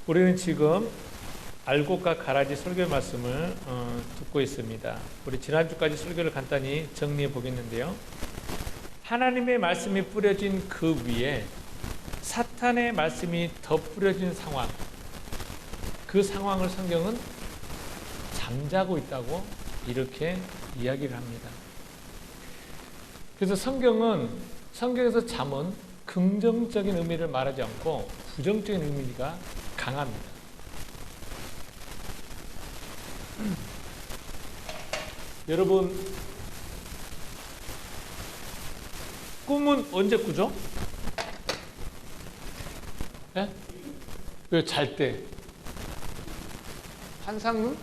우리는 지금 알곡과 가라지 설교 말씀을 듣고 있습니다. 우리 지난주까지 설교를 간단히 정리해 보겠는데요. 하나님의 말씀이 뿌려진 그 위에 사탄의 말씀이 더 뿌려진 상황, 그 상황을 성경은 잠자고 있다고 이렇게 이야기를 합니다. 그래서 성경에서 잠은 긍정적인 의미를 말하지 않고 부정적인 의미가 강합니다. 여러분, 꿈은 언제 꾸죠? 네? 왜 잘 때? 환상은?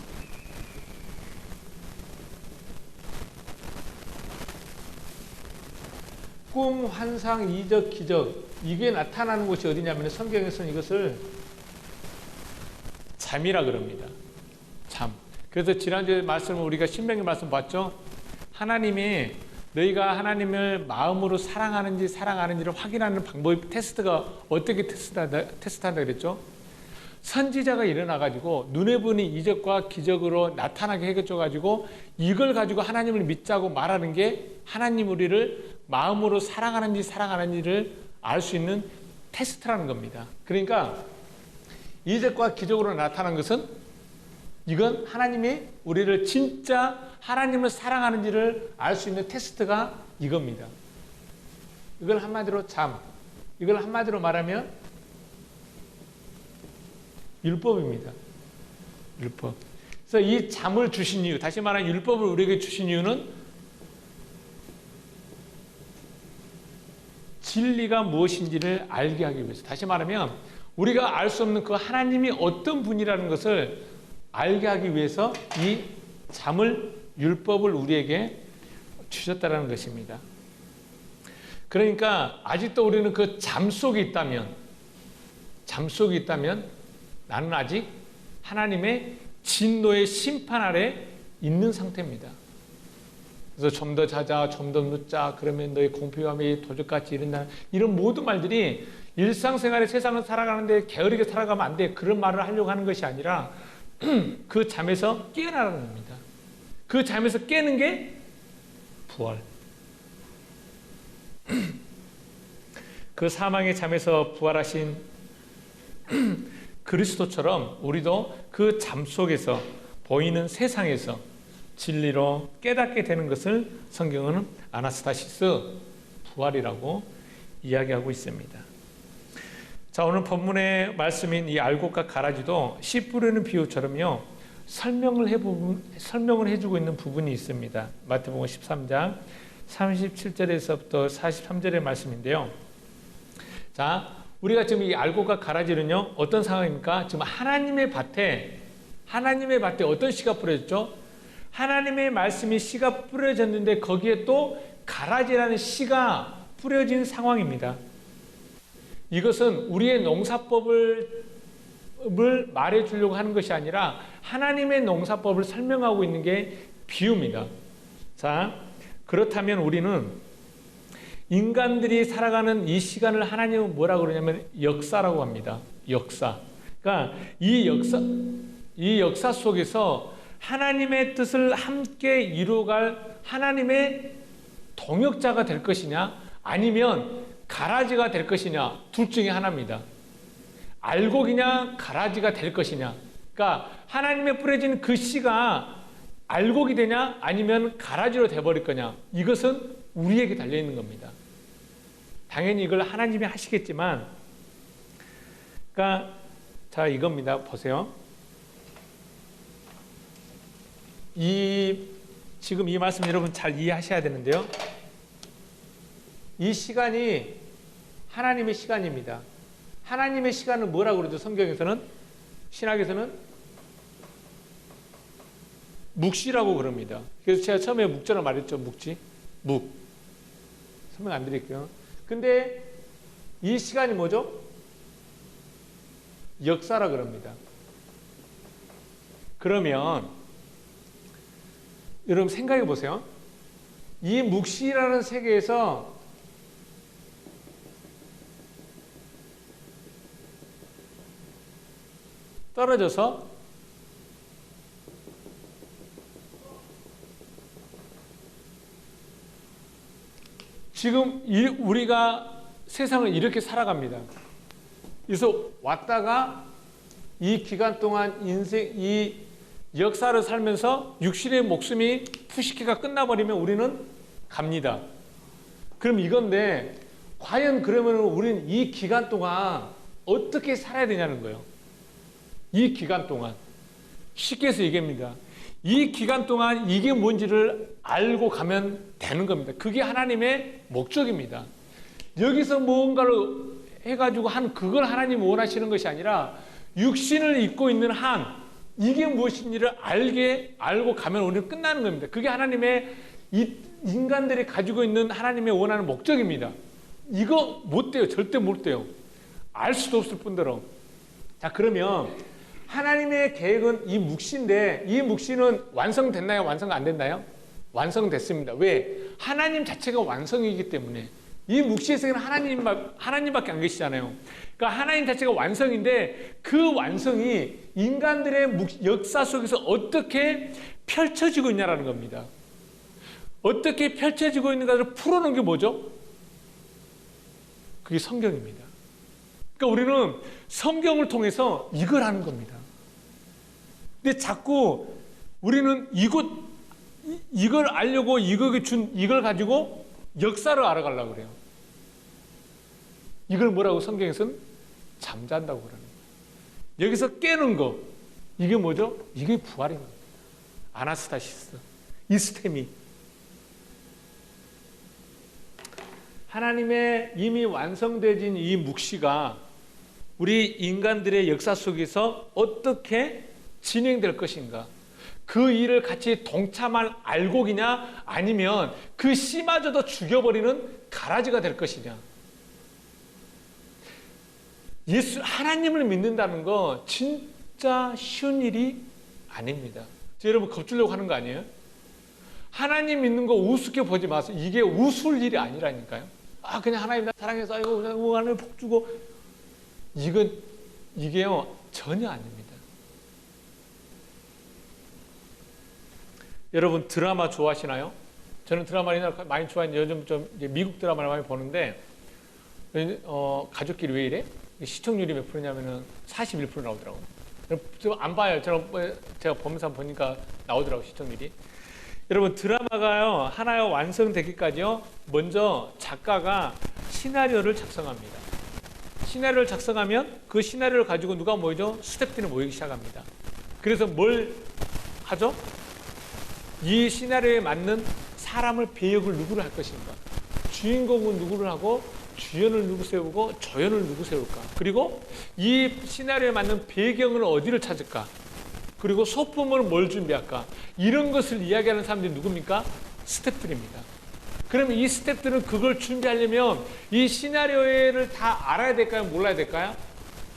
꿈, 환상, 이적, 기적, 이게 나타나는 곳이 어디냐면 성경에서는 이것을 잠이라 그럽니다. 잠. 그래서 지난주에 말씀을 우리가 신명기 말씀 봤죠? 하나님이 너희가 하나님을 마음으로 사랑하는지를 확인하는 방법이 테스트가 어떻게 테스트한다 그랬죠? 선지자가 일어나가지고 눈에 보이는 이적과 기적으로 나타나게 해줘가지고 이걸 가지고 하나님을 믿자고 말하는 게 하나님 우리를 마음으로 사랑하는지를 알 수 있는 테스트라는 겁니다. 그러니까 이적과 기적으로 나타난 것은 이건 하나님이 우리를 진짜 하나님을 사랑하는지를 알 수 있는 테스트가 이겁니다. 이걸 한마디로 잠, 이걸 한마디로 말하면 율법입니다. 율법. 그래서 이 잠을 주신 이유, 다시 말하면 율법을 우리에게 주신 이유는 진리가 무엇인지를 알게 하기 위해서. 다시 말하면 우리가 알 수 없는 그 하나님이 어떤 분이라는 것을 알게 하기 위해서 이 잠을, 율법을 우리에게 주셨다는 것입니다. 그러니까 아직도 우리는 그 잠 속에 있다면 나는 아직 하나님의 진노의 심판 아래 있는 상태입니다. 그래서 좀 더 자자, 좀 더 눕자, 그러면 너의 공평함이 도적같이 이른다. 이런 모든 말들이 일상생활의 세상을 살아가는데 게으르게 살아가면 안 돼. 그런 말을 하려고 하는 것이 아니라 그 잠에서 깨어나라는 겁니다. 그 잠에서 깨는 게 부활. 그 사망의 잠에서 부활하신 그리스도처럼 우리도 그 잠 속에서 보이는 세상에서 진리로 깨닫게 되는 것을 성경은 아나스타시스, 부활이라고 이야기하고 있습니다. 자, 오늘 본문의 말씀인 이 알곡과 가라지도 씨 뿌리는 비유처럼요, 설명을 해주고 있는 부분이 있습니다. 마태복음 13장 37절에서부터 43절의 말씀인데요. 자, 우리가 지금 이 알곡과 가라지는요, 어떤 상황입니까? 지금 하나님의 밭에 어떤 씨가 뿌려졌죠? 하나님의 말씀이 씨가 뿌려졌는데 거기에 또 가라지라는 씨가 뿌려진 상황입니다. 이것은 우리의 농사법을 말해주려고 하는 것이 아니라 하나님의 농사법을 설명하고 있는 게 비유입니다. 자, 그렇다면 우리는 인간들이 살아가는 이 시간을 하나님은 뭐라고 그러냐면 역사라고 합니다. 역사. 그러니까 이 역사 속에서 하나님의 뜻을 함께 이루어갈 하나님의 동역자가 될 것이냐, 아니면 가라지가 될 것이냐, 둘 중에 하나입니다. 알곡이냐 가라지가 될 것이냐. 그러니까 하나님의 뿌려진 그 씨가 알곡이 되냐 아니면 가라지로 돼버릴 거냐, 이것은 우리에게 달려있는 겁니다. 당연히 이걸 하나님이 하시겠지만, 그러니까 자, 이겁니다. 보세요. 지금 이 말씀 여러분 잘 이해하셔야 되는데요. 이 시간이 하나님의 시간입니다. 하나님의 시간은 뭐라고 그러죠? 성경에서는, 신학에서는 묵시라고 그럽니다. 그래서 제가 처음에 묵절을 말했죠. 설명 안 드릴게요. 근데 이 시간이 뭐죠? 역사라 그럽니다. 그러면 여러분 생각해 보세요. 이 묵시라는 세계에서 떨어져서 지금 우리가 세상을 이렇게 살아갑니다. 그래서 왔다가 이 기간 동안 이 역사를 살면서 육신의 목숨이 푸시키가 끝나버리면 우리는 갑니다. 그럼 이건데 과연 그러면 우리는 이 기간 동안 어떻게 살아야 되냐는 거예요. 이 기간 동안 쉽게 해서 얘기합니다. 이 기간 동안 이게 뭔지를 알고 가면 되는 겁니다. 그게 하나님의 목적입니다. 여기서 무언가를 해가지고 그걸 하나님이 원하시는 것이 아니라 육신을 입고 있는 한 이게 무엇인지를 알고 가면 우리는 끝나는 겁니다. 그게 하나님의 인간들이 가지고 있는 하나님의 원하는 목적입니다. 이거 못 돼요. 절대 못 돼요. 알 수도 없을 뿐더러. 자, 그러면 하나님의 계획은 이 묵시인데 이 묵시는 완성됐나요? 완성 안 됐나요? 완성됐습니다. 왜? 하나님 자체가 완성이기 때문에. 이 묵시에서는 하나님밖에 안 계시잖아요. 그러니까 하나님 자체가 완성인데 그 완성이 인간들의 역사 속에서 어떻게 펼쳐지고 있냐라는 겁니다. 어떻게 펼쳐지고 있는가를 풀어놓은 게 뭐죠? 그게 성경입니다. 그러니까 우리는 성경을 통해서 이걸 하는 겁니다. 근데 자꾸 우리는 이걸 알려고 이걸 가지고 역사를 알아가려고 그래요. 이걸 뭐라고 성경에서는 잠잔다고 그러는 거예요. 여기서 깨는 거, 이게 뭐죠? 이게 부활인 겁니다. 아나스타시스, 이스테미. 하나님의 이미 완성되진 이 묵시가 우리 인간들의 역사 속에서 어떻게 진행될 것인가? 그 일을 같이 동참할 알곡이냐 아니면 그 씨마저도 죽여버리는 가라지가 될 것이냐? 하나님을 믿는다는 거 진짜 쉬운 일이 아닙니다. 여러분 겁주려고 하는 거 아니에요? 하나님 믿는 거 우습게 보지 마세요. 이게 웃을 일이 아니라니까요. 그냥 하나님 나 사랑해서 아이고 그냥 하나님 복 주고 이게요 전혀 아닙니다. 여러분 드라마 좋아하시나요? 저는 드라마를 많이 좋아하는데 요즘 좀 미국 드라마를 많이 보는데 가족끼리 왜 이래? 시청률이 몇 프로냐면은 41% 나오더라고요. 좀 안 봐요. 제가 보면서 보니까 나오더라고요, 시청률이. 여러분 드라마가요 하나가 완성되기까지요 먼저 작가가 시나리오를 작성합니다. 시나리오를 작성하면 그 시나리오를 가지고 누가 모이죠? 스태프들이 모이기 시작합니다. 그래서 뭘 하죠? 이 시나리오에 맞는 사람을 배역을 누구를 할 것인가? 주인공은 누구를 하고 주연을 누구 세우고 조연을 누구 세울까? 그리고 이 시나리오에 맞는 배경을 어디를 찾을까? 그리고 소품을 뭘 준비할까? 이런 것을 이야기하는 사람들이 누굽니까? 스태프들입니다. 그러면 이 스태프들은 그걸 준비하려면 이 시나리오를 다 알아야 될까요? 몰라야 될까요?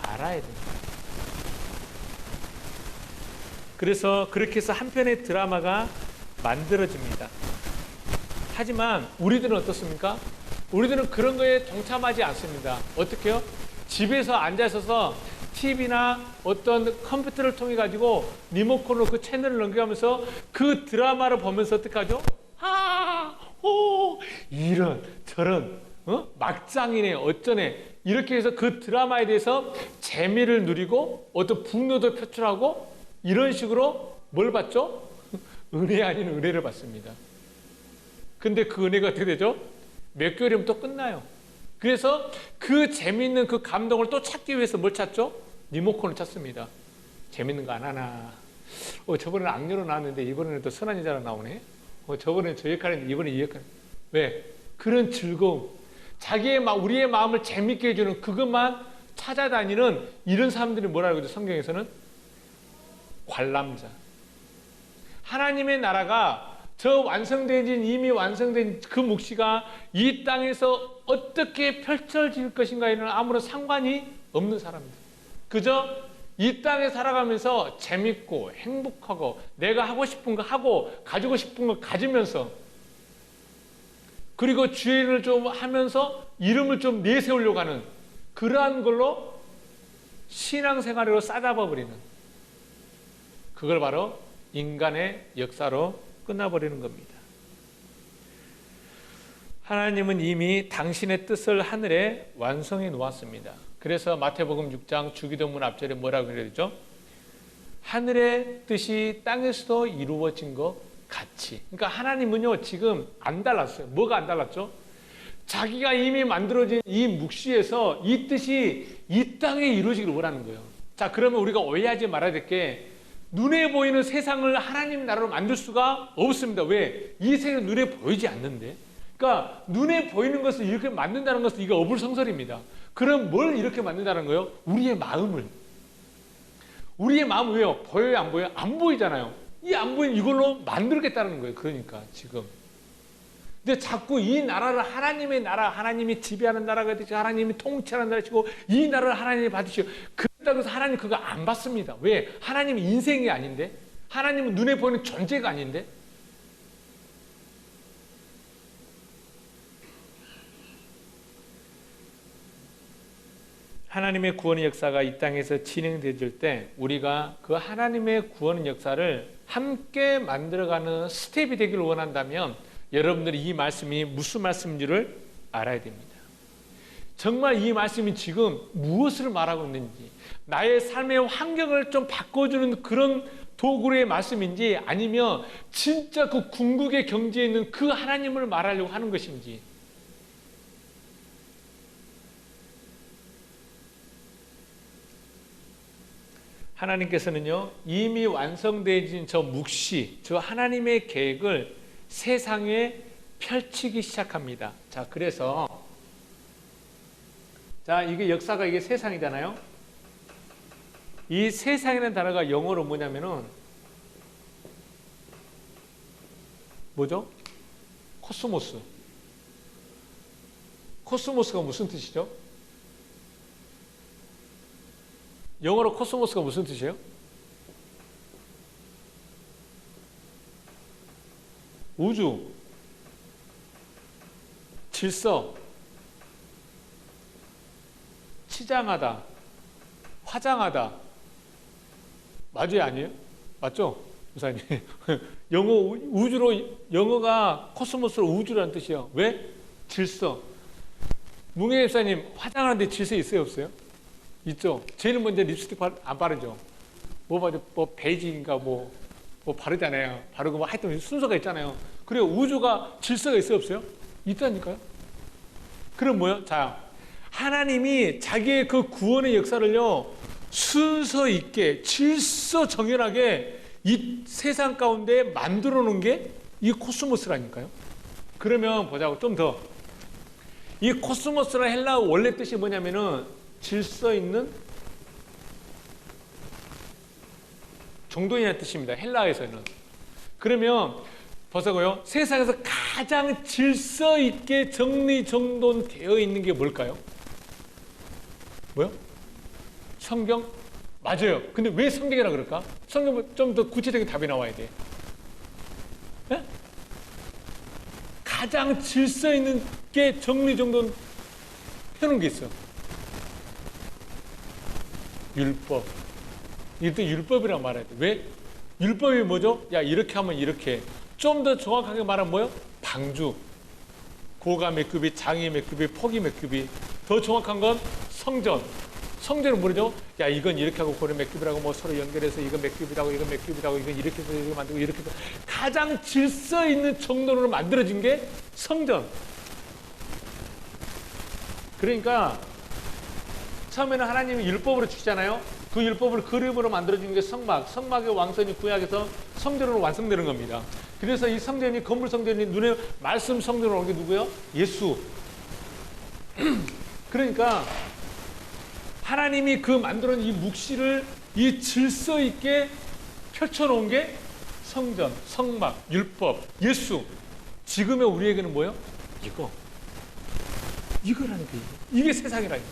알아야 됩니다. 그래서 그렇게 해서 한 편의 드라마가 만들어집니다. 하지만 우리들은 어떻습니까? 우리들은 그런 거에 동참하지 않습니다. 어떻게요? 집에서 앉아 있어서 TV나 어떤 컴퓨터를 통해 가지고 리모컨으로 그 채널을 넘겨가면서 그 드라마를 보면서 어떻게 하죠? 이런 저런 막장이네 어쩌네 이렇게 해서 그 드라마에 대해서 재미를 누리고 어떤 분노도 표출하고 이런 식으로 뭘 받죠? 은혜 아닌 은혜를 받습니다. 근데 그 은혜가 어떻게 되죠? 몇 개월이면 또 끝나요. 그래서 그 재밌는 그 감동을 또 찾기 위해서 뭘 찾죠? 리모컨을 찾습니다. 재밌는 거 안 하나? 저번에는 악녀로 나왔는데 이번에는 또 선한 여자로 나오네? 저번에는 저 역할인데 이번에 이 역할. 왜? 그런 즐거움. 우리의 마음을 재밌게 해주는 그것만 찾아다니는 이런 사람들이 뭐라고 하죠? 성경에서는 관람자. 하나님의 나라가 이미 완성된 그 묵시가 이 땅에서 어떻게 펼쳐질 것인가에는 아무런 상관이 없는 사람들. 그저 이 땅에 살아가면서 재밌고 행복하고 내가 하고 싶은 거 하고 가지고 싶은 거 가지면서 그리고 주인을 좀 하면서 이름을 좀 내세우려고 하는 그러한 걸로 신앙생활로 싸잡아 버리는, 그걸 바로 인간의 역사로 끝나버리는 겁니다. 하나님은 이미 당신의 뜻을 하늘에 완성해 놓았습니다. 그래서 마태복음 6장 주기도문 앞절에 뭐라고 그러죠? 하늘의 뜻이 땅에서도 이루어진 것 같이. 그러니까 하나님은요, 지금 안 달랐어요. 뭐가 안 달랐죠? 자기가 이미 만들어진 이 묵시에서 이 뜻이 이 땅에 이루어지기를 원하는 거예요. 자, 그러면 우리가 오해하지 말아야 될 게, 눈에 보이는 세상을 하나님 나라로 만들 수가 없습니다. 왜? 이 세상이 눈에 보이지 않는데. 그러니까 눈에 보이는 것을 이렇게 만든다는 것은 이게 어불성설입니다. 그럼 뭘 이렇게 만든다는 거예요? 우리의 마음을. 우리의 마음 왜요? 보여요, 안 보여요? 안 보이잖아요. 이 안 보이는 이걸로 만들겠다는 거예요. 그러니까 지금. 근데 자꾸 이 나라를 하나님의 나라, 하나님이 지배하는 나라가 되시, 하나님이 통치하는 나라시고, 이 나라를 하나님이 받으시고, 그렇다고 해서 하나님 그거 안 받습니다. 왜? 하나님은 인생이 아닌데, 하나님은 눈에 보이는 존재가 아닌데. 하나님의 구원의 역사가 이 땅에서 진행되질 때, 우리가 그 하나님의 구원의 역사를 함께 만들어가는 스텝이 되기를 원한다면, 여러분들이 이 말씀이 무슨 말씀인지를 알아야 됩니다. 정말 이 말씀이 지금 무엇을 말하고 있는지, 나의 삶의 환경을 좀 바꿔주는 그런 도구의 말씀인지, 아니면 진짜 그 궁극의 경지에 있는 그 하나님을 말하려고 하는 것인지. 하나님께서는요, 이미 완성되어진 저 묵시, 저 하나님의 계획을 세상에 펼치기 시작합니다. 자, 그래서 자, 이게 역사가 이게 세상이잖아요. 이 세상이라는 단어가 영어로 뭐냐면은 뭐죠? 코스모스. 코스모스가 무슨 뜻이죠? 영어로 코스모스가 무슨 뜻이에요? 우주, 질서, 치장하다, 화장하다. 맞아요, 아니에요? 맞죠? 목사님. 영어 우주로, 영어가 코스모스로 우주라는 뜻이에요. 왜? 질서. 뭉혜 목사님, 화장하는데 질서 있어요, 없어요? 있죠. 제일 먼저 립스틱 안 바르죠. 뭐 바르죠? 뭐 베이지인가 뭐 바르잖아요. 바르고 뭐 하여튼 순서가 있잖아요. 그리고 우주가 질서가 있어요, 없어요? 있다니까요. 그럼 뭐요? 자, 하나님이 자기의 그 구원의 역사를요, 순서 있게 질서 정연하게 이 세상 가운데 만들어 놓은 게 이 코스모스라니까요. 그러면 보자고, 좀 더. 이 코스모스라 헬라어 원래 뜻이 뭐냐면은 질서 있는 정돈이라는 뜻입니다. 헬라어에서는. 그러면 보자고요. 세상에서 가장 질서 있게 정리정돈되어 있는 게 뭘까요? 뭐요? 성경? 맞아요. 근데 왜 성경이라 그럴까? 성경은 좀 더 구체적인 답이 나와야 돼. 네? 가장 질서 있는 게 정리정돈 해놓은 게 있어. 율법. 이때 율법이라고 말해야 돼. 왜? 율법이 뭐죠? 야, 이렇게 하면 이렇게. 좀 더 정확하게 말하면 뭐요? 방주. 고가 몇 급이, 장이 몇 급이, 폭이 몇 급이. 더 정확한 건 성전. 성전은 뭐죠? 야, 이건 이렇게 하고 고래 몇 급이라고 뭐 서로 연결해서 이건 몇 급이라고 이건 몇 급이라고 이건 이렇게 해서 이거 만들고 이렇게 해서 가장 질서 있는 정도로 만들어진 게 성전. 그러니까 처음에는 하나님이 율법으로 주시잖아요. 그 율법을 그림으로 만들어진 게 성막. 성막의 왕선이 구약에서 성전으로 완성되는 겁니다. 그래서 이 성전이, 건물 성전이 눈에 말씀 성전으로 온 게 누구예요? 예수. 그러니까 하나님이 그 만들어낸 이 묵시를 이 질서 있게 펼쳐놓은 게 성전, 성막, 율법, 예수. 지금의 우리에게는 뭐예요? 이거라는 게 이게 세상이라니까.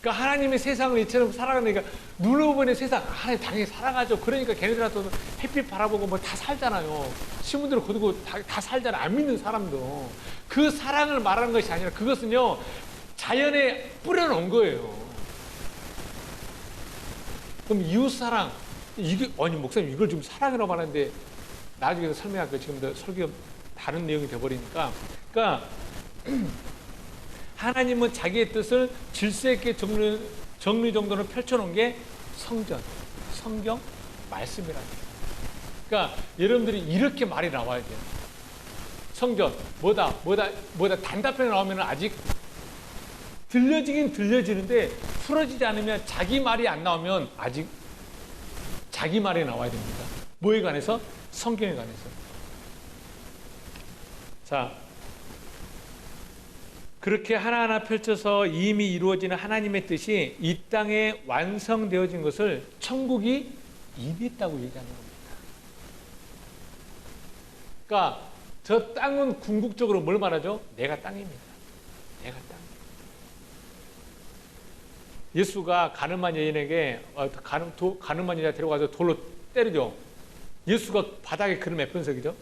그러니까 하나님의 세상을 이처럼 살아가니까 눈으로 보는 세상, 하나님 당연히 살아가죠. 그러니까 걔네들한테는 햇빛 바라보고 뭐 다 살잖아요. 신문들을 거두고 다 살잖아. 안 믿는 사람도. 그 사랑을 말하는 것이 아니라 그것은요, 자연에 뿌려놓은 거예요. 그럼 이웃사랑, 이게, 아니, 목사님 이걸 지금 사랑이라고 하는데 나중에 설명할 거 지금 설교 다른 내용이 돼버리니까. 그러니까 하나님은 자기의 뜻을 질서 있게 정리정돈으로 펼쳐놓은 게 성전, 성경, 말씀이라는 거예요. 그러니까 여러분들이 이렇게 말이 나와야 돼요. 성전, 뭐다 단답형이 나오면 아직 들려지긴 들려지는데 풀어지지 않으면 자기 말이 안 나오면 아직 자기 말이 나와야 됩니다. 뭐에 관해서? 성경에 관해서. 자, 그렇게 하나하나 펼쳐서 이미 이루어지는 하나님의 뜻이 이 땅에 완성되어진 것을 천국이 이미 있다고 얘기하는 겁니다. 그러니까 저 땅은 궁극적으로 뭘 말하죠? 내가 땅입니다. 내가 땅. 예수가 가늠한 여인에게 가늠한 여자 데려가서 돌로 때리죠. 예수가 바닥에 그를 몇 번 새기죠?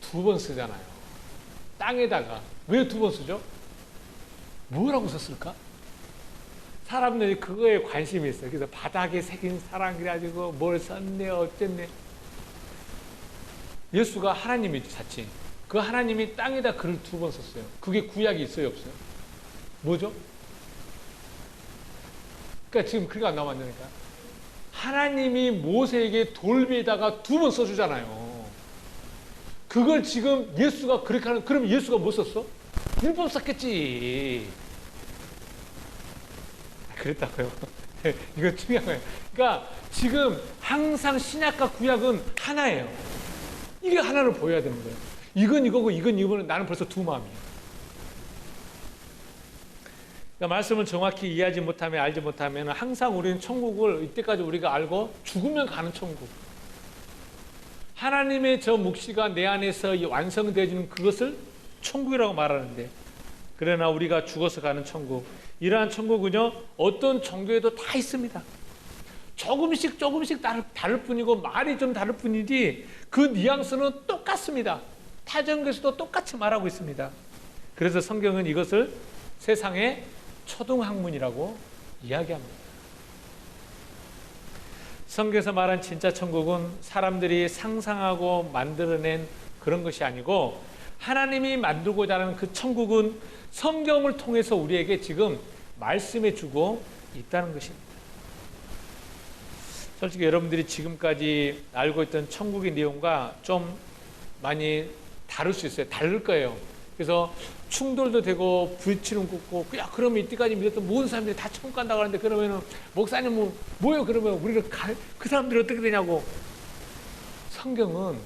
두 번 쓰잖아요. 땅에다가. 왜 두 번 쓰죠? 뭐라고 썼을까? 사람들이 그거에 관심이 있어요. 그래서 바닥에 새긴 사랑 그래가지고 뭘 썼네 어쨌네. 예수가 하나님이죠, 자칭. 그 하나님이 땅에다 글을 두 번 썼어요. 그게 구약이 있어요, 없어요? 뭐죠? 그러니까 지금 그게 안 나왔냐니까. 하나님이 모세에게 돌 위에다가 두 번 써주잖아요. 그걸 지금 예수가 그렇게 하는, 그럼 예수가 뭐 썼어? 율법 썼겠지. 그랬다고요. 이거 중요한 거예요. 그러니까 지금 항상 신약과 구약은 하나예요. 이게 하나를 보여야 되는 거예요. 이건 이거고 이건 이거는 나는 벌써 두 마음이에요. 그러니까 말씀을 정확히 이해하지 못하면 알지 못하면 항상 우리는 천국을 이때까지 우리가 알고 죽으면 가는 천국. 하나님의 저 묵시가 내 안에서 완성되어지는 그것을 천국이라고 말하는데, 그러나 우리가 죽어서 가는 천국, 이러한 천국은요 어떤 종교에도 다 있습니다. 조금씩 다를 뿐이고 말이 좀 다를 뿐이지 그 뉘앙스는 똑같습니다. 타 종교에서도 똑같이 말하고 있습니다. 그래서 성경은 이것을 세상의 초등학문이라고 이야기합니다. 성경에서 말한 진짜 천국은 사람들이 상상하고 만들어낸 그런 것이 아니고 하나님이 만들고자 하는 그 천국은 성경을 통해서 우리에게 지금 말씀해 주고 있다는 것입니다. 솔직히 여러분들이 지금까지 알고 있던 천국의 내용과 좀 많이 다를 수 있어요. 다를 거예요. 그래서 충돌도 되고 불치는 굽고, 야 그러면 이때까지 믿었던 모든 사람들이 다 천국 간다고 하는데 그러면은 목사님은 뭐예요? 그러면 우리가 그 사람들이 어떻게 되냐고. 성경은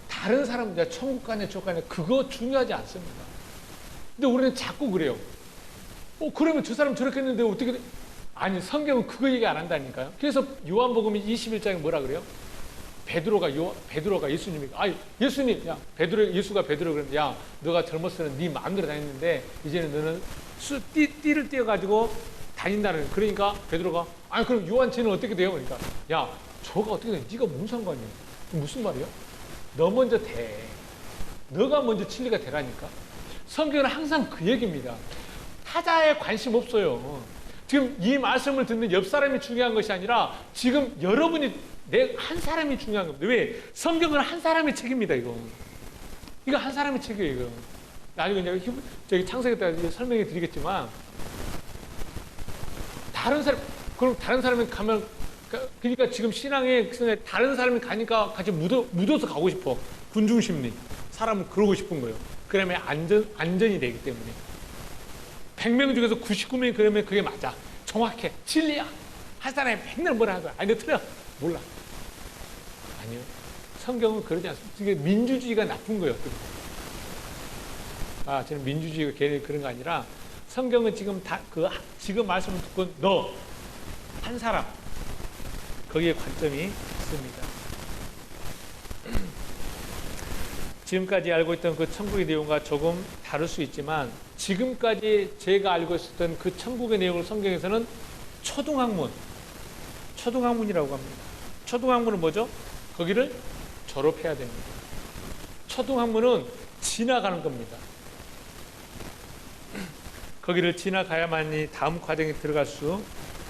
다른 사람들 천국 가냐 지옥 가냐 그거 중요하지 않습니다. 근데 우리는 자꾸 그래요. 그러면 저 사람 저렇게 했는데 어떻게 돼? 아니 성경은 그거 얘기 안 한다니까요. 그래서 요한복음 21장에 뭐라 그래요? 베드로가 예수님이 예수님, 야 예수가 베드로 그러는데, 야 너가 젊었을 때는 네 마음대로 다녔는데 이제는 너는 띠를 띄어가지고 다닌다는. 그러니까 베드로가 그럼 요한 쟤는 어떻게 돼요? 그러니까 야 저가 어떻게 돼? 네가 무슨 상관이야? 무슨 말이야? 너 먼저 돼. 너가 먼저 진리가 되라니까. 성경은 항상 그 얘기입니다. 타자에 관심 없어요. 지금 이 말씀을 듣는 옆 사람이 중요한 것이 아니라 지금 여러분이 내 한 사람이 중요한 겁니다. 왜? 성경은 한 사람의 책입니다. 이거 한 사람의 책이에요. 이거 나중에 내가 저기 창세기 때 설명해 드리겠지만, 다른 사람이 가면, 그러니까 지금 신앙에 다른 사람이 가니까 같이 묻어서 가고 싶어. 군중심리. 사람은 그러고 싶은 거예요. 그러면 안전이 되기 때문에. 100명 중에서 99명이 그러면 그게 맞아. 정확해. 진리야. 한 사람이 맨날 뭐라 하는 거야. 너 틀려. 몰라. 아니요. 성경은 그러지 않습니다. 이게 민주주의가 나쁜 거예요. 저는 민주주의가 괜히 그런 거 아니라 성경은 지금 지금 말씀을 듣고 너 한 사람 거기에 관점이 있습니다. 지금까지 알고 있던 그 천국의 내용과 조금 다를 수 있지만 지금까지 제가 알고 있었던 그 천국의 내용을 성경에서는 초등학문이라고 합니다. 초등학문은 뭐죠? 거기를 졸업해야 됩니다. 초등학문은 지나가는 겁니다. 거기를 지나가야만이 다음 과정에 들어갈 수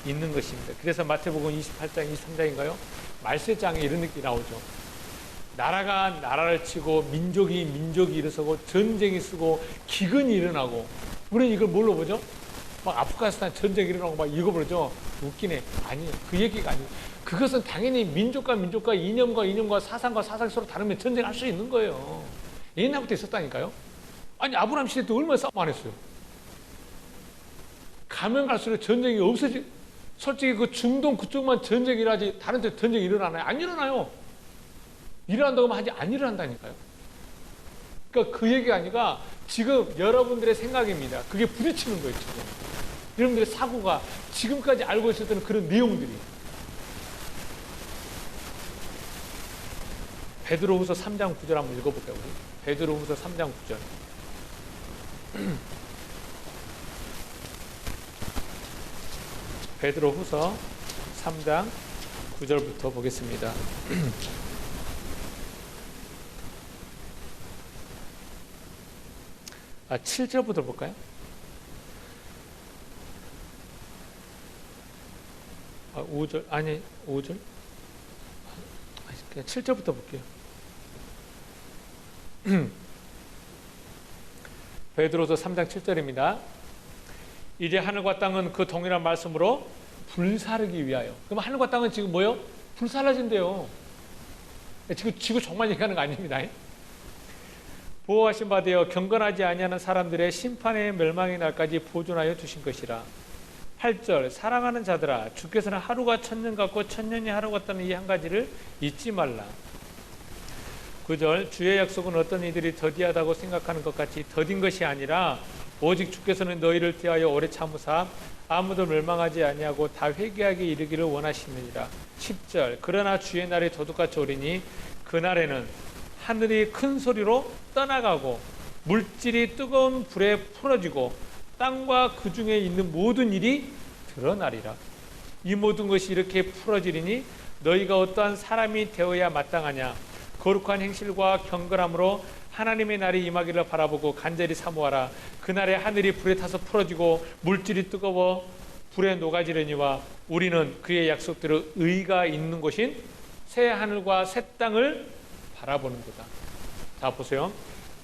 있는 것입니다. 그래서 마태복음 28장, 23장인가요? 말세장에 이런 느낌이 나오죠. 나라가 나라를 치고 민족이 민족이 일어서고 전쟁이 쓰고 기근이 일어나고, 우리는 이걸 뭘로 보죠? 막 아프가니스탄 전쟁이 일어나고 막 이거 그러죠. 웃기네. 아니에요. 그 얘기가 아니에요. 그것은 당연히 민족과 민족과 이념과 이념과 사상과 사상이 서로 다르면 전쟁할 수 있는 거예요. 옛날부터 있었다니까요. 아니 아브라함 시대 때 얼마나 싸움 안 했어요. 가면 갈수록 전쟁이 없어지. 솔직히 그 중동 그쪽만 전쟁이 일어나지 다른 데 전쟁이 일어나나요? 안 일어나요. 일어난다고 하면 하지 안 일어난다니까요. 그러니까 그 얘기가 아니라 지금 여러분들의 생각입니다. 그게 부딪히는 거예요. 지금 여러분들의 사고가 지금까지 알고 있었던 그런 내용들이. 베드로후서 3장 9절 한번 읽어볼까요? 우리? 베드로후서 3장 9절. 베드로후서 3장 9절부터 보겠습니다. 7절부터 볼까요? 5절, 아니 5절? 그냥 7절부터 볼게요. 베드로서 3장 7절입니다. 이제 하늘과 땅은 그 동일한 말씀으로 불사르기 위하여. 그럼 하늘과 땅은 지금 뭐요? 불사라진대요. 지금 지구 종말 얘기하는 거 아닙니다. 보호하신 바 되어 경건하지 아니하는 사람들의 심판의 멸망의 날까지 보존하여 주신 것이라. 8절 사랑하는 자들아 주께서는 하루가 천년 같고 천년이 하루 같다는 이 한 가지를 잊지 말라. 9절 주의 약속은 어떤 이들이 더디하다고 생각하는 것 같이 더딘 것이 아니라 오직 주께서는 너희를 대하여 오래 참으사 아무도 멸망하지 아니하고 다 회개하게 이르기를 원하시느니라. 10절 그러나 주의 날이 도둑같이 오리니 그날에는 하늘이 큰 소리로 떠나가고 물질이 뜨거운 불에 풀어지고 땅과 그 중에 있는 모든 일이 드러나리라. 이 모든 것이 이렇게 풀어지리니 너희가 어떠한 사람이 되어야 마땅하냐. 거룩한 행실과 경건함으로 하나님의 날이 임하기를 바라보고 간절히 사모하라. 그날에 하늘이 불에 타서 풀어지고 물질이 뜨거워 불에 녹아지려니와 우리는 그의 약속대로 의가 있는 곳인 새 하늘과 새 땅을 바라보는 거다. 자 보세요.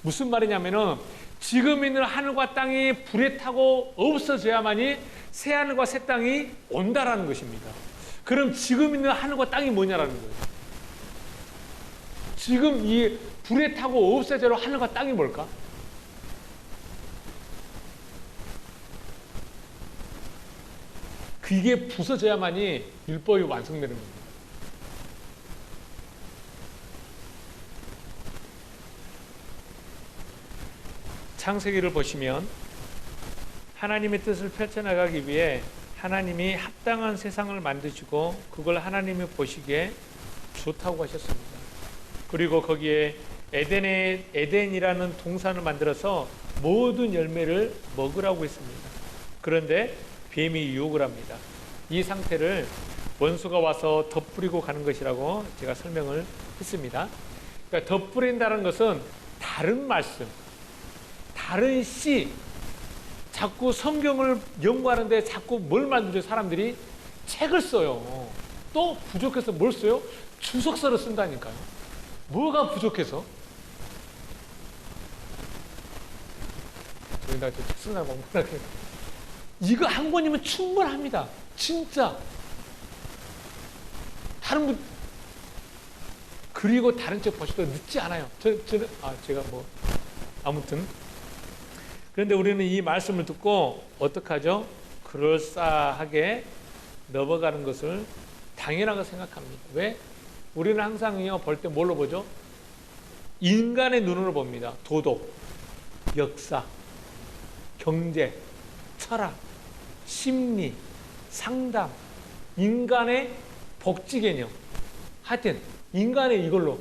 무슨 말이냐면은 지금 있는 하늘과 땅이 불에 타고 없어져야만이 새 하늘과 새 땅이 온다라는 것입니다. 그럼 지금 있는 하늘과 땅이 뭐냐라는 거예요. 지금 이 불에 타고 없어져야 하늘과 땅이 뭘까? 그게 부서져야만이 율법이 완성되는 겁니다. 창세기를 보시면 하나님의 뜻을 펼쳐나가기 위해 하나님이 합당한 세상을 만드시고 그걸 하나님이 보시기에 좋다고 하셨습니다. 그리고 거기에 에덴이라는 동산을 만들어서 모든 열매를 먹으라고 했습니다. 그런데 뱀이 유혹을 합니다. 이 상태를 원수가 와서 덧뿌리고 가는 것이라고 제가 설명을 했습니다. 그러니까 덧뿌린다는 것은 다른 말씀, 다른 씨, 자꾸 성경을 연구하는데 자꾸 뭘 만들죠? 사람들이 책을 써요. 또 부족해서 뭘 써요? 주석서를 쓴다니까요. 뭐가 부족해서? 저희 나책 쓰나 봐. 이거 한 권이면 충분합니다. 진짜. 다른 분 그리고 다른 책 보셔도 늦지 않아요. 제가 아무튼. 그런데 우리는 이 말씀을 듣고 어떡하죠? 그럴싸하게 넘어가는 것을 당연하게 생각합니다. 왜? 우리는 항상요 볼 때 뭘로 보죠? 인간의 눈으로 봅니다. 도덕, 역사, 경제, 철학, 심리, 상담, 인간의 복지 개념. 하여튼 인간의 이걸로.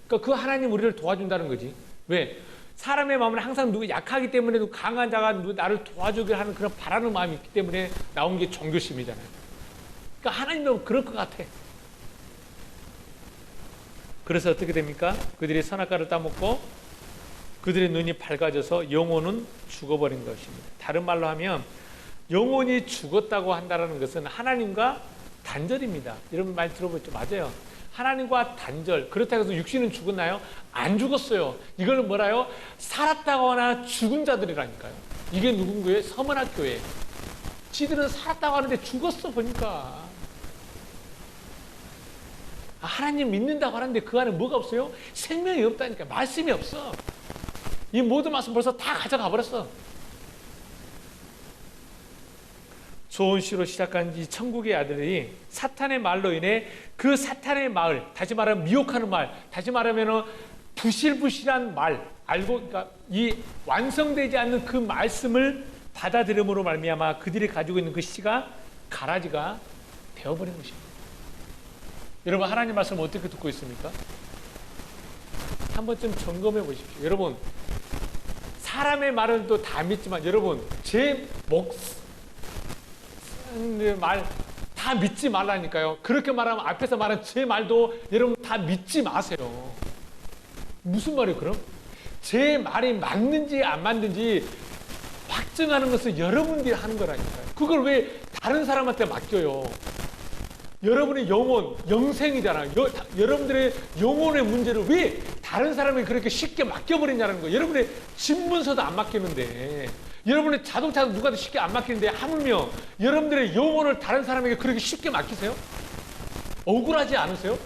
그러니까 그 하나님 우리를 도와준다는 거지. 왜? 사람의 마음은 항상 누구 약하기 때문에 강한 자가 나를 도와주길 하는 그런 바라는 마음이 있기 때문에 나온 게 종교심이잖아요. 그러니까 하나님도 그럴 것 같아. 그래서 어떻게 됩니까? 그들이 선악과를 따먹고 그들의 눈이 밝아져서 영혼은 죽어버린 것입니다. 다른 말로 하면 영혼이 죽었다고 한다는 것은 하나님과 단절입니다. 이런 말 들어보죠? 맞아요. 하나님과 단절. 그렇다고 해서 육신은 죽었나요? 안 죽었어요. 이걸 뭐라요? 살았다거나 죽은 자들이라니까요. 이게 누군가요? 서문학교에. 지들은 살았다고 하는데 죽었어 보니까. 하나님 믿는다고 하는데 그 안에 뭐가 없어요? 생명이 없다니까. 말씀이 없어. 이 모든 말씀 벌써 다 가져가 버렸어. 소원시로 시작한 이 천국의 아들이 사탄의 말로 인해 그 사탄의 마을, 다시 말하면 미혹하는 말, 다시 말하면 부실부실한 말, 그러니까 이 완성되지 않는 그 말씀을 받아들임으로 말미암아 그들이 가지고 있는 그 씨가 가라지가 되어버린 것입니다. 여러분, 하나님 말씀을 어떻게 듣고 있습니까? 한 번쯤 점검해 보십시오. 여러분, 사람의 말은 또 다 믿지만 여러분, 제 말 다 믿지 말라니까요. 그렇게 말하면 앞에서 말한 제 말도 여러분 다 믿지 마세요. 무슨 말이에요 그럼? 제 말이 맞는지 안 맞는지 확증하는 것은 여러분들이 하는 거라니까요. 그걸 왜 다른 사람한테 맡겨요? 여러분의 영혼, 영생이잖아요. 여러분들의 영혼의 문제를 왜 다른 사람에게 그렇게 쉽게 맡겨버리냐는 거예요. 여러분의 집문서도 안 맡기는데, 여러분의 자동차도 누구한테 쉽게 안 맡기는데 하물며 여러분들의 영혼을 다른 사람에게 그렇게 쉽게 맡기세요? 억울하지 않으세요?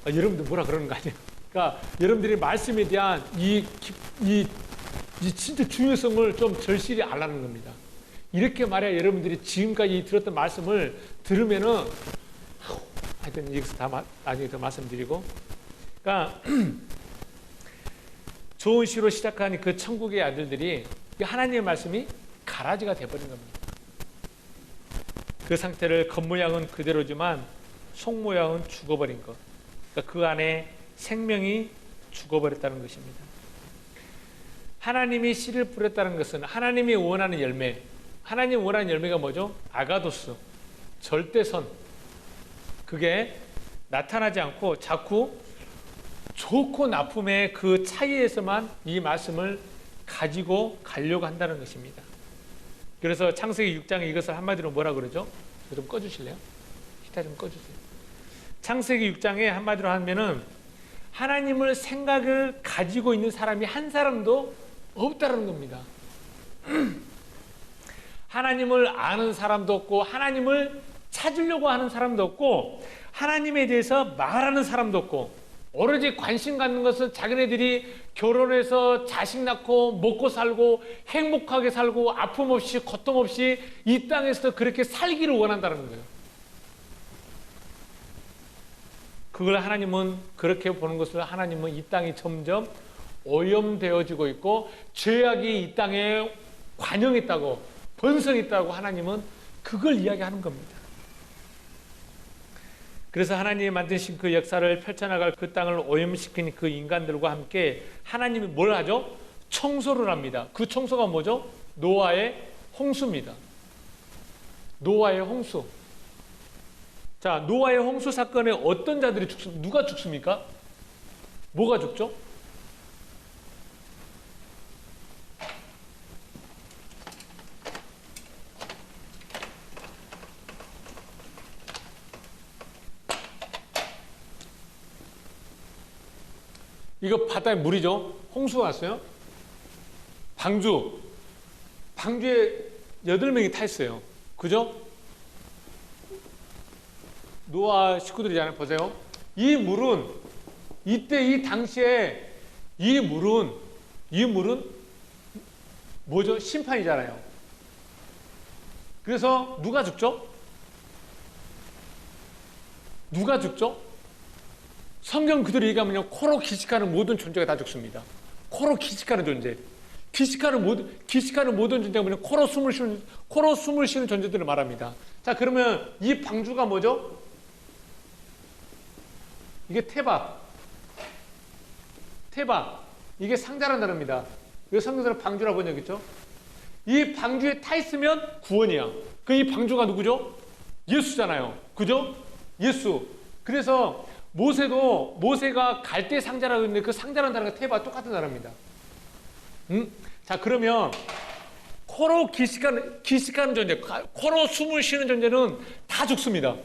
여러분들 뭐라 그러는 거 아니에요? 그러니까 여러분들이 말씀에 대한 이 진짜 중요성을 좀 절실히 알라는 겁니다. 이렇게 말해야 여러분들이 지금까지 들었던 말씀을 들으면은 하여튼 여기서 다 나중에 더 말씀드리고, 그러니까 좋은 시로 시작한 그 천국의 아들들이 하나님의 말씀이 가라지가 되어버린 겁니다. 그 상태를 겉모양은 그대로지만 속모양은 죽어버린 것. 그러니까 그 안에 생명이 죽어버렸다는 것입니다. 하나님이 씨를 뿌렸다는 것은 하나님이 원하는 열매, 하나님이 원하는 열매가 뭐죠? 아가도스, 절대선. 그게 나타나지 않고 자꾸 좋고 나쁨의 그 차이에서만 이 말씀을 가지고 가려고 한다는 것입니다. 그래서 창세기 6장에 이것을 한마디로 뭐라 그러죠? 이거 좀 꺼주실래요? 히타 좀 꺼주세요. 창세기 6장에 한마디로 하면은 하나님을 생각을 가지고 있는 사람이 한 사람도 없다는 겁니다. 하나님을 아는 사람도 없고 하나님을 찾으려고 하는 사람도 없고 하나님에 대해서 말하는 사람도 없고 오로지 관심 갖는 것은 자기네들이 결혼해서 자식 낳고 먹고 살고 행복하게 살고 아픔 없이 고통 없이 이 땅에서 그렇게 살기를 원한다는 거예요. 그걸 하나님은 그렇게 보는 것을 하나님은 이 땅이 점점 오염되어지고 있고 죄악이 이 땅에 관영했다고 번성했다고 하나님은 그걸 이야기하는 겁니다. 그래서 하나님이 만드신 그 역사를 펼쳐나갈 그 땅을 오염시킨 그 인간들과 함께 하나님이 뭘 하죠? 청소를 합니다. 그 청소가 뭐죠? 노아의 홍수입니다. 노아의 홍수. 자, 노아의 홍수 사건에 어떤 자들이 누가 죽습니까? 뭐가 죽죠? 이거 바다에 물이죠? 홍수가 왔어요? 방주에 8명이 타 있어요. 그죠? 노아 식구들이잖아요. 보세요. 이 물은 이때 이 당시에 이 물은 뭐죠? 심판이잖아요. 그래서 누가 죽죠? 누가 죽죠? 성경 그대로 얘기하면요, 코로 기식하는 모든 존재가 다 죽습니다. 코로 기식하는 존재. 기식하는 모든 존재가 뭐냐? 코로 숨을 쉬는 존재들을 말합니다. 자, 그러면 이 방주가 뭐죠? 이게 태박. 이게 상자라는 단어입니다. 이 성경에서는 방주라고 번역했죠? 이 방주에 타 있으면 구원이야. 그 이 방주가 누구죠? 예수잖아요. 그죠? 예수. 그래서 모세가 갈대 상자라고 했는데 그 상자라는 단어가 테바 똑같은 단어입니다. 자, 그러면 코로 기식하는 존재, 코로 숨을 쉬는 존재는 다 죽습니다.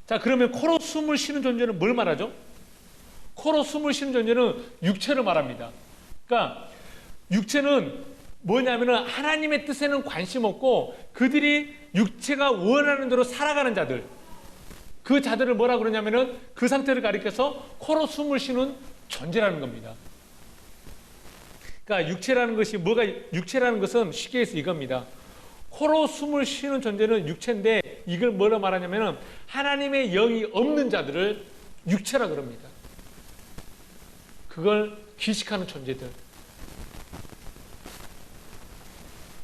자, 그러면 코로 숨을 쉬는 존재는 뭘 말하죠? 코로 숨을 쉬는 존재는 육체를 말합니다. 그러니까 육체는 뭐냐면은 하나님의 뜻에는 관심 없고 그들이 육체가 원하는 대로 살아가는 자들, 그 자들을 뭐라 그러냐면은 그 상태를 가리켜서 코로 숨을 쉬는 존재라는 겁니다. 그러니까 육체라는 것은 쉽게 해서 이겁니다. 코로 숨을 쉬는 존재는 육체인데 이걸 뭐라 말하냐면은 하나님의 영이 없는 자들을 육체라 그럽니다. 그걸 기식하는 존재들.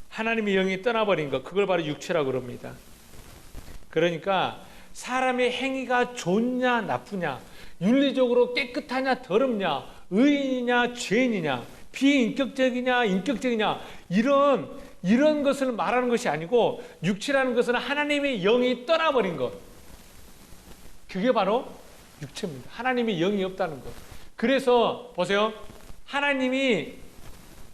하나님의 영이 떠나버린 것, 그걸 바로 육체라 그럽니다. 그러니까 사람의 행위가 좋냐 나쁘냐, 윤리적으로 깨끗하냐 더럽냐, 의인이냐 죄인이냐, 비인격적이냐 인격적이냐, 이런 것을 말하는 것이 아니고 육체라는 것은 하나님의 영이 떠나버린 것, 그게 바로 육체입니다. 하나님의 영이 없다는 것. 그래서 보세요, 하나님이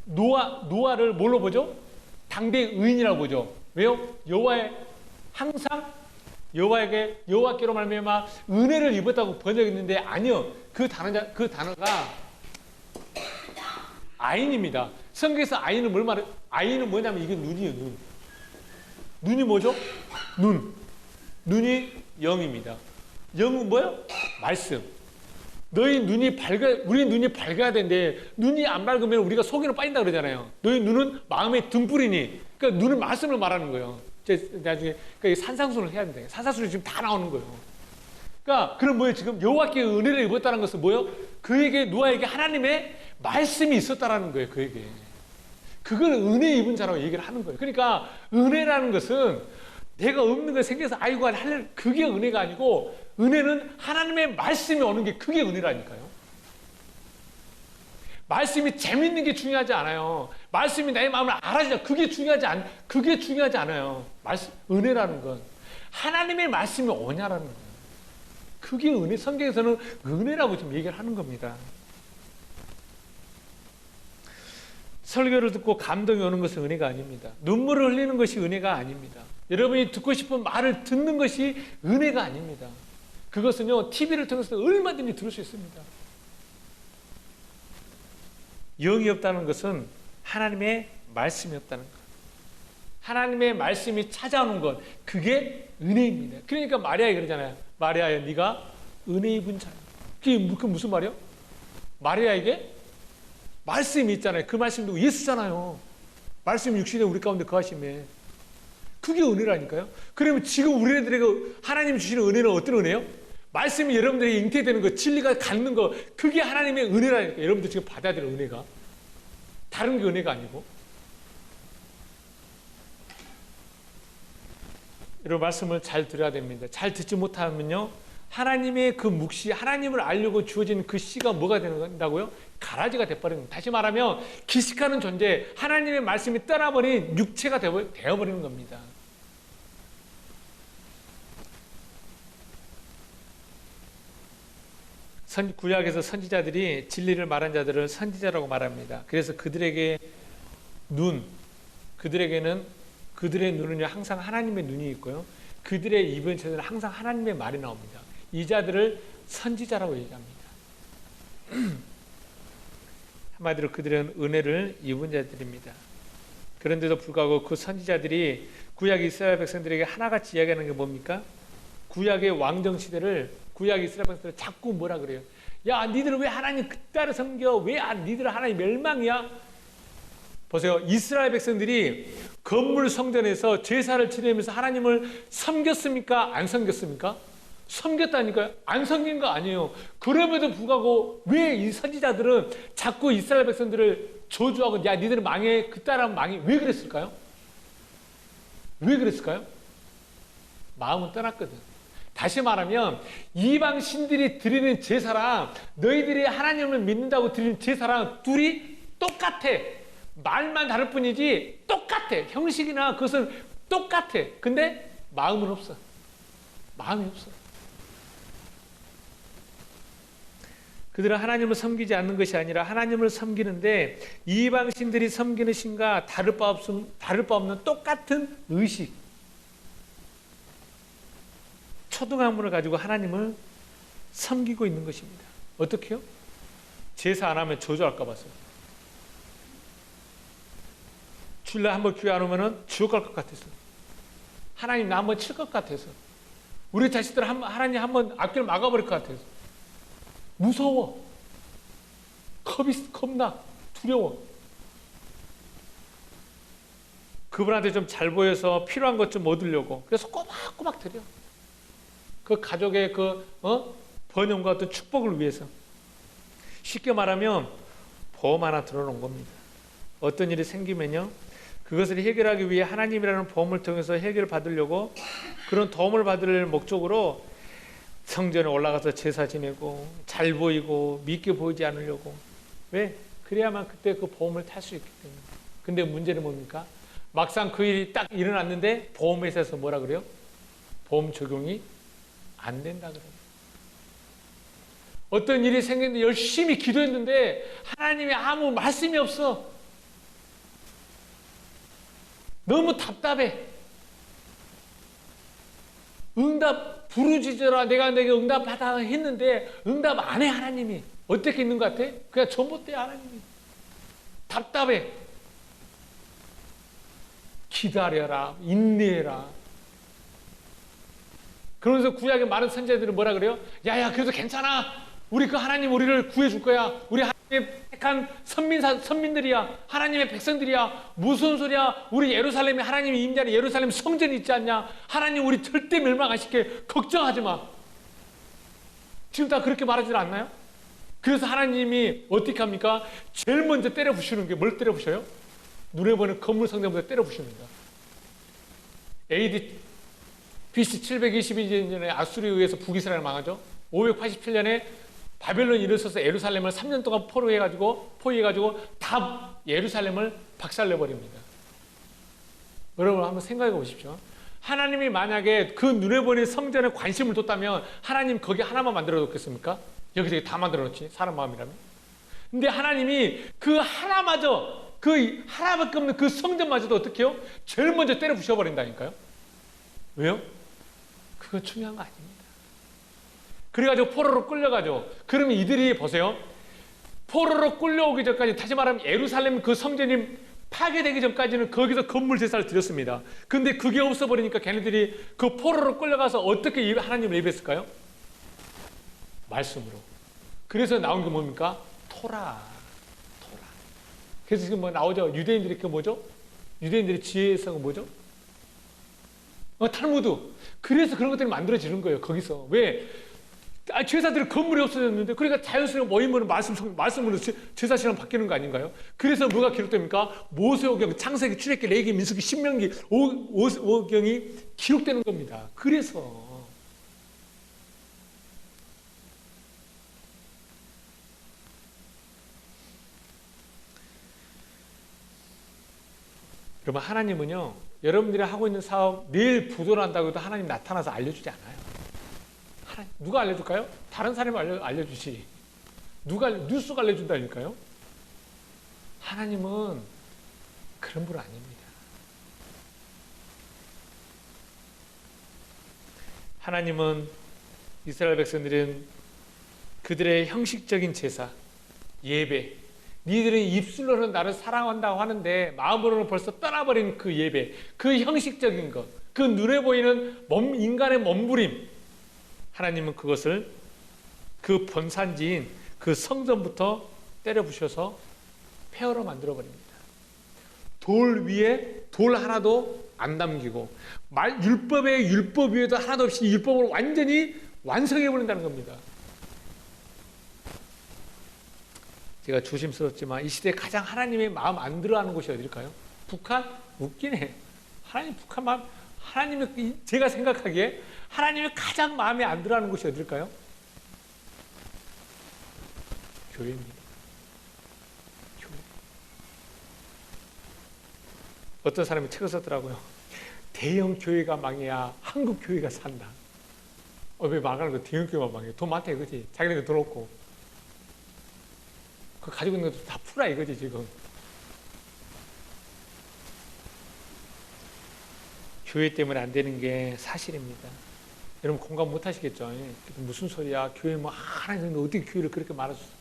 노아를 뭘로 보죠? 당대 의인이라고 보죠. 왜요? 여호와께로 말미암아 은혜를 입었다고 번역했는데 아니요, 그 단어가 아인입니다. 성경에서 아인은 뭘 말해? 아인은 뭐냐면 이게 눈이에요. 눈이 뭐죠? 눈이 영입니다. 영은 뭐요? 말씀. 우리 눈이 밝아야 되는데 눈이 안 밝으면 우리가 속이로 빠진다 그러잖아요. 너희 눈은 마음의 등불이니. 그러니까 눈은 말씀을 말하는 거예요. 나중에 그러니까 산상수를 해야 된다. 산상수는 지금 다 나오는 거예요. 그러니까 그럼 뭐예요? 지금 여호와께 은혜를 입었다는 것은 뭐예요? 노아에게 하나님의 말씀이 있었다라는 거예요. 그에게. 그걸 은혜 입은 자라고 얘기를 하는 거예요. 그러니까 은혜라는 것은 내가 없는 거 생겨서 아이고 할래, 그게 은혜가 아니고 은혜는 하나님의 말씀이 오는 게 그게 은혜라니까요. 말씀이 재밌는 게 중요하지 않아요. 말씀이 나의 마음을 알아주자, 그게 중요하지 않아요. 은혜라는 건 하나님의 말씀이 오냐라는 거예요. 그게 은혜. 성경에서는 은혜라고 지금 얘기를 하는 겁니다. 설교를 듣고 감동이 오는 것은 은혜가 아닙니다. 눈물을 흘리는 것이 은혜가 아닙니다. 여러분이 듣고 싶은 말을 듣는 것이 은혜가 아닙니다. 그것은요, TV를 통해서 얼마든지 들을 수 있습니다. 영이 없다는 것은 하나님의 말씀이 없다는 것. 하나님의 말씀이 찾아오는 것, 그게 은혜입니다. 그러니까 마리아가 그러잖아요. 마리아야, 네가 은혜 입은 자야. 그게 무슨 말이요? 마리아에게 말씀이 있잖아요. 그 말씀도 예수잖아요. 말씀이 육신에 우리 가운데 거하심에. 그게 은혜라니까요. 그러면 지금 우리들에게 하나님이 주시는 은혜는 어떤 은혜요? 말씀이 여러분들에게 잉태되는 거, 진리가 갖는 거, 그게 하나님의 은혜라니까. 여러분들 지금 받아야 될 은혜가. 다른 게 은혜가 아니고. 이런 말씀을 잘 들어야 됩니다. 잘 듣지 못하면요, 하나님의 그 묵시, 하나님을 알려고 주어진 그 씨가 뭐가 된다고요? 가라지가 돼버리는 겁니다. 다시 말하면 기식하는 존재, 하나님의 말씀이 떠나버린 육체가 되어버리는 겁니다. 구약에서 선지자들이 진리를 말한 자들을 선지자라고 말합니다. 그래서 그들에게는 그들의 눈은요, 항상 하나님의 눈이 있고요, 그들의 입에서는 항상 하나님의 말이 나옵니다. 이 자들을 선지자라고 얘기합니다. 한마디로 그들은 은혜를 입은 자들입니다. 그런데도 불구하고 그 선지자들이 구약 이스라엘 백성들에게 하나같이 이야기하는 게 뭡니까? 구약의 왕정 시대를, 구약 이스라엘 백성들을 자꾸 뭐라 그래요? 야, 니들은 왜 하나님 그따로 섬겨? 왜 니들은 하나님 멸망이야? 보세요. 이스라엘 백성들이 건물 성전에서 제사를 지내면서 하나님을 섬겼습니까? 안 섬겼습니까? 섬겼다니까요. 안 섬긴 거 아니에요. 그럼에도 불구하고 왜 이 선지자들은 자꾸 이스라엘 백성들을 저주하고 야, 니들은 망해, 그따라 망해. 왜 그랬을까요? 마음은 떠났거든. 다시 말하면 이방 신들이 드리는 제사랑 너희들이 하나님을 믿는다고 드리는 제사랑 둘이 똑같아. 말만 다를 뿐이지 똑같아. 형식이나 그것은 똑같아. 근데 마음은 없어. 마음이 없어. 그들은 하나님을 섬기지 않는 것이 아니라 하나님을 섬기는데 이방신들이 섬기는 신과 다를 바 없는 똑같은 의식, 초등학문을 가지고 하나님을 섬기고 있는 것입니다. 어떻게요? 제사 안 하면 저주할까 봐서. 주일날 한번 교회 안 오면 지옥 갈 것 같아서. 하나님 나 한번 칠 것 같아서. 우리 자식들 하나님 한번 앞길 막아버릴 것 같아서. 무서워. 겁나. 두려워. 그분한테 좀 잘 보여서 필요한 것 좀 얻으려고. 그래서 꼬박꼬박 드려. 그 가족의 번영과 어떤 축복을 위해서. 쉽게 말하면 보험 하나 들어놓은 겁니다. 어떤 일이 생기면요. 그것을 해결하기 위해 하나님이라는 보험을 통해서 해결을 받으려고 그런 도움을 받을 목적으로 성전에 올라가서 제사 지내고 잘 보이고 믿게 보이지 않으려고. 왜? 그래야만 그때 그 보험을 탈 수 있기 때문에. 근데 문제는 뭡니까? 막상 그 일이 딱 일어났는데 보험회사에서 뭐라 그래요? 보험 적용이 안 된다 그래요. 어떤 일이 생겼는데 열심히 기도했는데 하나님이 아무 말씀이 없어. 너무 답답해. 응답 부르짖어라 내가 내게 응답하다 했는데 응답 안 해. 하나님이 어떻게 있는 것 같아? 그냥 전봇대 하나님이. 답답해. 기다려라 인내해라. 그러면서 구약의 많은 선지자들은 뭐라 그래요? 야야 그래도 괜찮아. 우리 그 하나님 우리를 구해줄 거야. 우리 하나님의 택한 선민들이야. 하나님의 백성들이야. 무슨 소리야. 우리 예루살렘에 하나님이 임재하는 예루살렘 성전이 있지 않냐. 하나님 우리 절대 멸망 안 시켜. 걱정하지 마. 지금 다 그렇게 말하지 않나요? 그래서 하나님이 어떻게 합니까? 제일 먼저 때려 부시는 게 뭘 때려 부셔요? 눈에 보이는 건물 성전부터 때려 부십니다. AD BC 722년 전에 아수리에 의해서 북이스라엘 망하죠. 587년에 바벨론이 일어서서 예루살렘을 3년 동안 포위해가지고 다 예루살렘을 박살내버립니다. 여러분 한번 생각해 보십시오. 하나님이 만약에 그 눈에 보이는 성전에 관심을 뒀다면 하나님 거기 하나만 만들어 놓겠습니까? 여기저기 다 만들어 놓지 사람 마음이라면. 근데 하나님이 그 하나마저 그 하나밖에 없는 그 성전마저도 어떻게 해요? 제일 먼저 때려 부셔버린다니까요. 왜요? 그거 중요한 거 아닙니다. 그래가지고 포로로 끌려가죠. 그러면 이들이 보세요. 포로로 끌려오기 전까지 다시 말하면 예루살렘 그 성전이 파괴되기 전까지는 거기서 건물 제사를 드렸습니다. 근데 그게 없어버리니까 걔네들이 그 포로로 끌려가서 어떻게 하나님을 예배했을까요? 말씀으로. 그래서 나온 게 뭡니까? 토라. 그래서 지금 뭐 나오죠. 유대인들이 그 뭐죠? 유대인들의 지혜성은 뭐죠? 탈무드. 그래서 그런 것들이 만들어지는 거예요. 거기서. 왜? 제사들이 건물이 없어졌는데 그러니까 자연스러운 모임은 말씀으로 제사 시간 바뀌는 거 아닌가요? 그래서 뭐가 기록됩니까? 모세오경, 창세기, 출애굽기, 레위기, 민수기, 신명기, 오경이 기록되는 겁니다. 그래서 그러면 하나님은요, 여러분들이 하고 있는 사업 내일 부도난다고 해도 하나님 나타나서 알려주지 않아요. 누가 알려줄까요? 다른 사람이 알려주지. 뉴스가 알려준다니까요? 하나님은 그런 분 아닙니다. 하나님은 이스라엘 백성들은 그들의 형식적인 제사, 예배, 니들은 입술로는 나를 사랑한다고 하는데 마음으로는 벌써 떠나버린 그 예배, 그 형식적인 것, 그 눈에 보이는 인간의 몸부림, 하나님은 그것을 그 본산지인 그 성전부터 때려 부셔서 폐허로 만들어버립니다. 돌 위에 돌 하나도 안 남기고 율법의 율법 위에도 하나도 없이 율법을 완전히 완성해버린다는 겁니다. 제가 조심스럽지만 이 시대에 가장 하나님의 마음 안 들어하는 곳이 어딜까요? 북한? 웃기네. 하나님 북한 마음, 하나님이 제가 생각하기에 하나님이 가장 마음에 안 들어하는 곳이 어딜까요? 교회입니다. 교회. 어떤 사람이 책을 썼더라고요. 대형 교회가 망해야 한국 교회가 산다. 왜 망하는 거 대형 교회만 망해? 돈 많다 이거지. 자기네가 돈 없고. 그 가지고 있는 것도 다 풀어 이거지 지금. 교회 때문에 안 되는 게 사실입니다. 여러분 공감 못 하시겠죠? 무슨 소리야? 교회 뭐 하나님 어떻게 교회를 그렇게 말아줬어?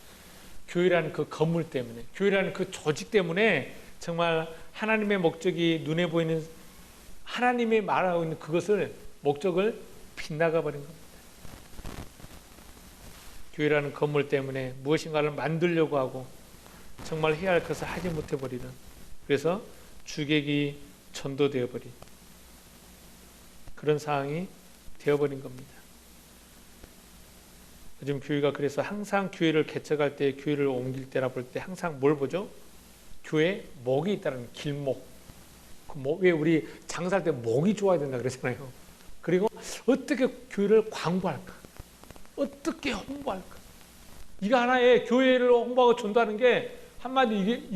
교회라는 그 건물 때문에, 교회라는 그 조직 때문에 정말 하나님의 목적이 눈에 보이는 하나님이 말하고 있는 그것을 목적을 빗나가 버린 겁니다. 교회라는 건물 때문에 무엇인가를 만들려고 하고 정말 해야 할 것을 하지 못해 버리는, 그래서 주객이 전도되어 버린 그런 상황이 되어버린 겁니다. 요즘 교회가 그래서 항상 교회를 개척할 때, 교회를 옮길 때라 볼 때 항상 뭘 보죠? 교회에 목이 있다는 길목. 왜 우리 장사할 때 목이 좋아야 된다 그러잖아요. 그리고 어떻게 교회를 광고할까? 어떻게 홍보할까? 이거 하나의 교회를 홍보하고 전도하는 게 한마디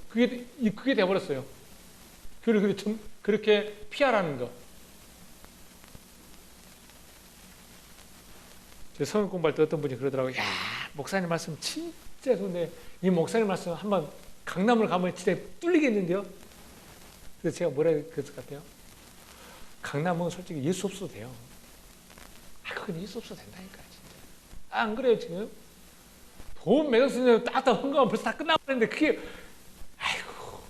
그게 돼버렸어요. 교회를 그렇게 피하라는 거. 제 성경 공부할 때 어떤 분이 그러더라고요. 야, 목사님 말씀 진짜 좋은데 이 목사님 말씀 한번 강남을 가면 진짜 뚫리겠는데요? 그래서 제가 뭐라 그랬을 것 같아요? 강남은 솔직히 예수 없어도 돼요. 그건 예수 없어도 된다니까 진짜. 안 그래요 지금? 돈 매달 쓰는 따뜻한 헌금하면 벌써 다 끝나버렸는데 그게 아이고.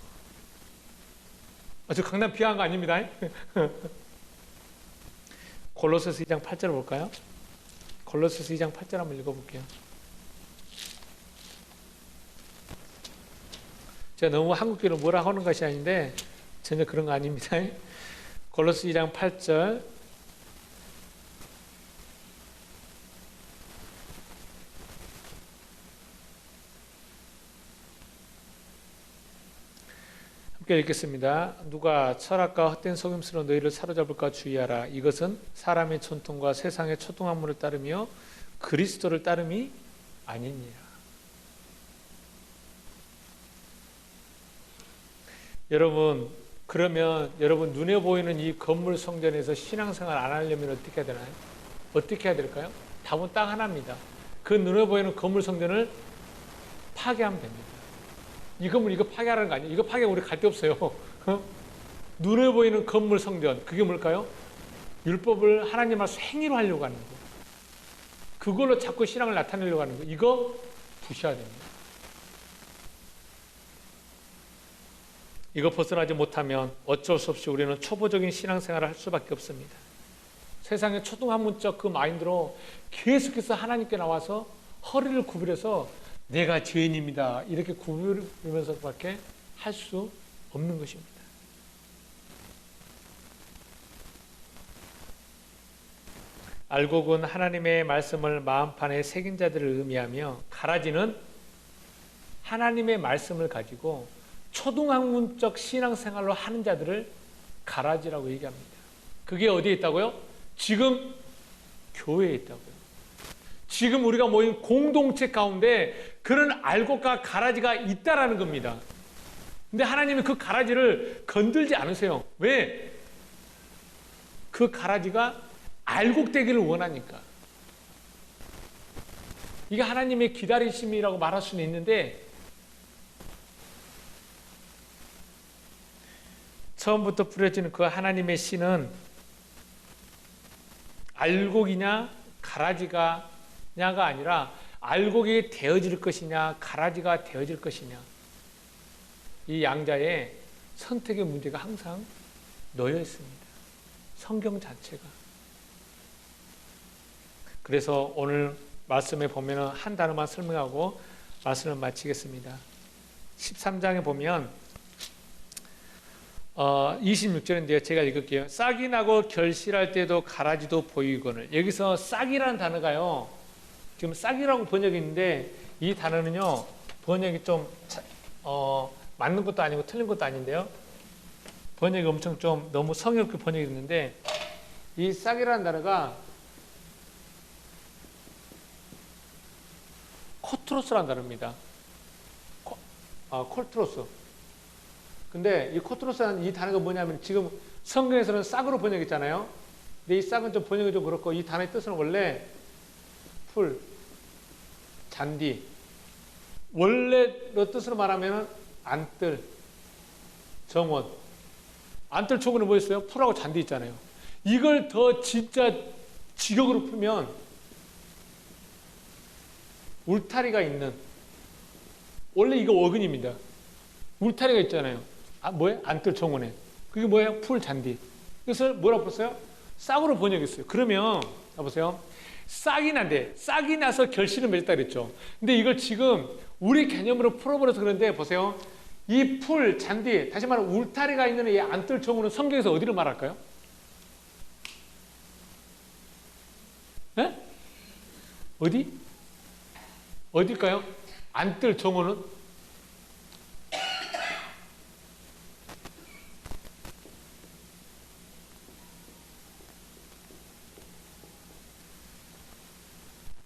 저 강남 비하한 거 아닙니다. 골로새서 2장 8절을 볼까요? 골로새서 2장 8절 한번 읽어볼게요. 제가 너무 한국교를 뭐라 하는 것이 아닌데 전혀 그런 거 아닙니다. 골로새 2장 8절 함께 읽겠습니다. 누가 철학과 헛된 속임수로 너희를 사로잡을까 주의하라. 이것은 사람의 전통과 세상의 초등학문을 따르며 그리스도를 따름이 아니니라. 여러분, 그러면 여러분 눈에 보이는 이 건물 성전에서 신앙생활 안 하려면 어떻게 해야 되나요? 어떻게 해야 될까요? 답은 딱 하나입니다. 그 눈에 보이는 건물 성전을 파괴하면 됩니다. 이 건물 이거 파괴하라는 거 아니에요? 이거 파괴 우리 갈 데 없어요. 눈에 보이는 건물 성전, 그게 뭘까요? 율법을 하나님 말씀 행위로 하려고 하는 거. 그걸로 자꾸 신앙을 나타내려고 하는 거. 이거 부셔야 됩니다. 이거 벗어나지 못하면 어쩔 수 없이 우리는 초보적인 신앙생활을 할 수밖에 없습니다. 세상의 초등학문적 그 마인드로 계속해서 하나님께 나와서 허리를 구부려서 내가 죄인입니다. 이렇게 구부리면서밖에 할 수 없는 것입니다. 알곡은 하나님의 말씀을 마음판에 새긴 자들을 의미하며 가라지는 하나님의 말씀을 가지고 초등학문적 신앙생활로 하는 자들을 가라지라고 얘기합니다. 그게 어디에 있다고요? 지금 교회에 있다고요. 지금 우리가 모인 공동체 가운데 그런 알곡과 가라지가 있다라는 겁니다. 근데 하나님은 그 가라지를 건들지 않으세요. 왜? 그 가라지가 알곡되기를 원하니까. 이게 하나님의 기다리심이라고 말할 수는 있는데 처음부터 뿌려지는 그 하나님의 씨는 알곡이냐 가라지가 냐가 아니라 알곡이 되어질 것이냐 가라지가 되어질 것이냐, 이 양자의 선택의 문제가 항상 놓여 있습니다. 성경 자체가. 그래서 오늘 말씀에 보면 한 단어만 설명하고 말씀을 마치겠습니다. 13장에 보면 26절인데요. 제가 읽을게요. 싹이 나고 결실할 때도 가라지도 보이거늘. 여기서 싹이라는 단어가요, 지금 싹이라고 번역이 있는데 이 단어는요 번역이 좀 맞는 것도 아니고 틀린 것도 아닌데요, 번역이 엄청 좀 너무 성의 없게 번역이 됐는데, 이 싹이라는 단어가 코트로스라는 단어입니다. 콜트로스. 근데 이 코트로스라는 이 단어가 뭐냐면 지금 성경에서는 싹으로 번역했잖아요. 근데 이 싹은 좀 번역이 좀 그렇고 이 단어의 뜻은 원래 풀, 잔디. 원래로 뜻으로 말하면 안뜰, 정원. 안뜰 초구는 뭐였어요? 풀하고 잔디 있잖아요. 이걸 더 진짜 직역으로 풀면 울타리가 있는, 원래 이거 어근입니다. 울타리가 있잖아요. 뭐예요? 안뜰 정원에. 그게 뭐예요? 풀, 잔디. 그래서 뭐라고 썼어요? 싹으로 번역했어요. 그러면 보세요. 싹이 난데, 싹이 나서 결실을 맺었다 그랬죠. 근데 이걸 지금 우리 개념으로 풀어버려서 그런데 보세요. 이 풀, 잔디, 다시 말하면 울타리가 있는 이 안뜰 정원은 성경에서 어디를 말할까요? 네? 어디? 어딜까요? 안뜰 정원은?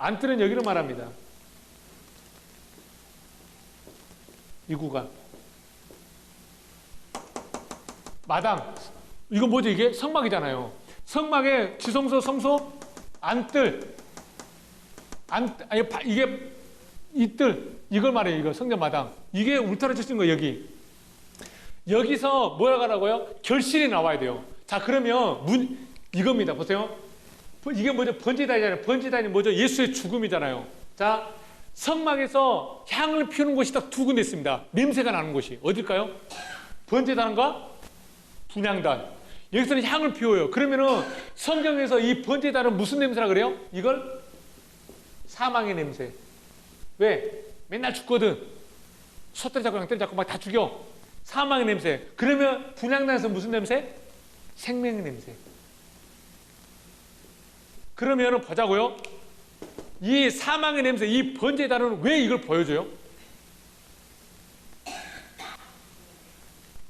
안뜰은 여기로 말합니다. 이 구간. 마당. 이건 뭐죠? 이게 성막이잖아요. 성막에 지성소, 성소, 안뜰. 아니, 이게 이뜰. 이걸 말해요. 이거 성전 마당. 이게 울타리 치신 거예요. 여기. 여기서 뭐라고 하라고요? 결실이 나와야 돼요. 자, 그러면 이겁니다. 보세요. 이게 뭐죠? 번제단이잖아요. 번제단이 뭐죠? 예수의 죽음이잖아요. 자, 성막에서 향을 피우는 곳이 딱 두 군데 있습니다. 냄새가 나는 곳이. 어딜까요? 번제단과 분향단. 여기서는 향을 피워요. 그러면은 성경에서 이 번제단은 무슨 냄새라 그래요? 이걸 사망의 냄새. 왜? 맨날 죽거든. 소떼리 잡고 양떼리 잡고 막 다 죽여. 사망의 냄새. 그러면 분향단에서 무슨 냄새? 생명의 냄새. 그러면 보자고요. 이 사망의 냄새, 이 번제단은 왜 이걸 보여줘요?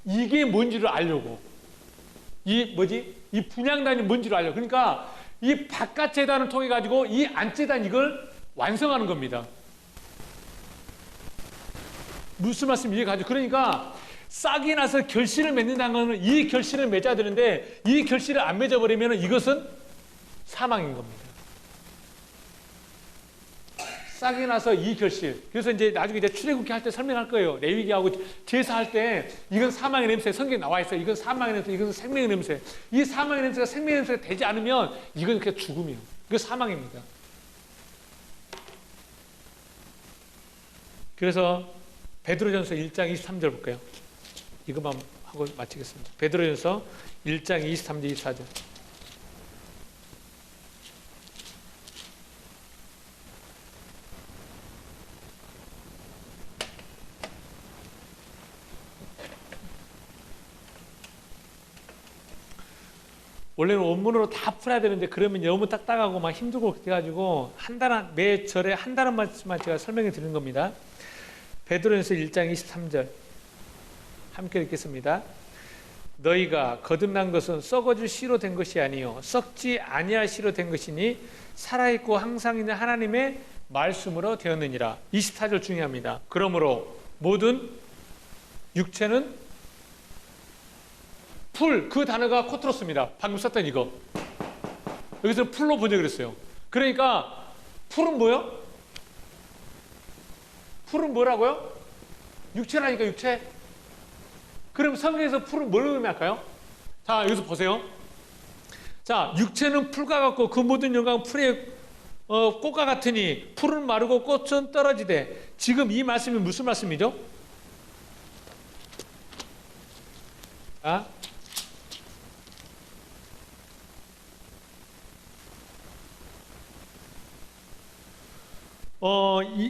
이게 뭔지를 알려고. 이 분향단이 뭔지를 알려고. 그러니까 이 바깥 제단을 통해 가지고 이 안제단 이걸 완성하는 겁니다. 무슨 말씀 이해가죠? 그러니까 싹이 나서 결실을 맺는다는 것은 이 결실을 맺어야 되는데 이 결실을 안 맺어버리면 이것은 사망인 겁니다. 싹이 나서 이 결실. 그래서 이제 나중에 이제 출애굽기 할 때 설명할 거예요. 레위기하고 제사할 때 이건 사망의 냄새. 성경에 나와 있어요. 이건 사망의 냄새, 이건 생명의 냄새. 이 사망의 냄새가 생명의 냄새가 되지 않으면 이건 그냥 죽음이에요. 이거 사망입니다. 그래서 베드로전서 1장 23절 볼까요? 이것만 하고 마치겠습니다. 베드로전서 1장 23절 24절. 원래는 원문으로 다 풀어야 되는데 그러면 너무 딱딱하고 막 힘들고 그렇게 해가지고 매 절에 한 단어만 제가 설명해 드리는 겁니다. 베드로전서 1장 23절 함께 읽겠습니다. 너희가 거듭난 것은 썩어질 씨로 된 것이 아니요 썩지 아니할 씨로 된 것이니 살아있고 항상 있는 하나님의 말씀으로 되었느니라. 24절 중요합니다. 그러므로 모든 육체는 풀, 그 단어가 코트로스입니다. 방금 썼던 이거. 여기서 풀로 번역을 했어요. 그러니까 풀은 뭐요? 풀은 뭐라고요? 육체라니까 육체. 그럼 성경에서 풀은 뭘 의미할까요? 자, 여기서 보세요. 자, 육체는 풀과 같고 그 모든 영광은 풀의 꽃과 같으니 풀은 마르고 꽃은 떨어지되. 지금 이 말씀이 무슨 말씀이죠? 자,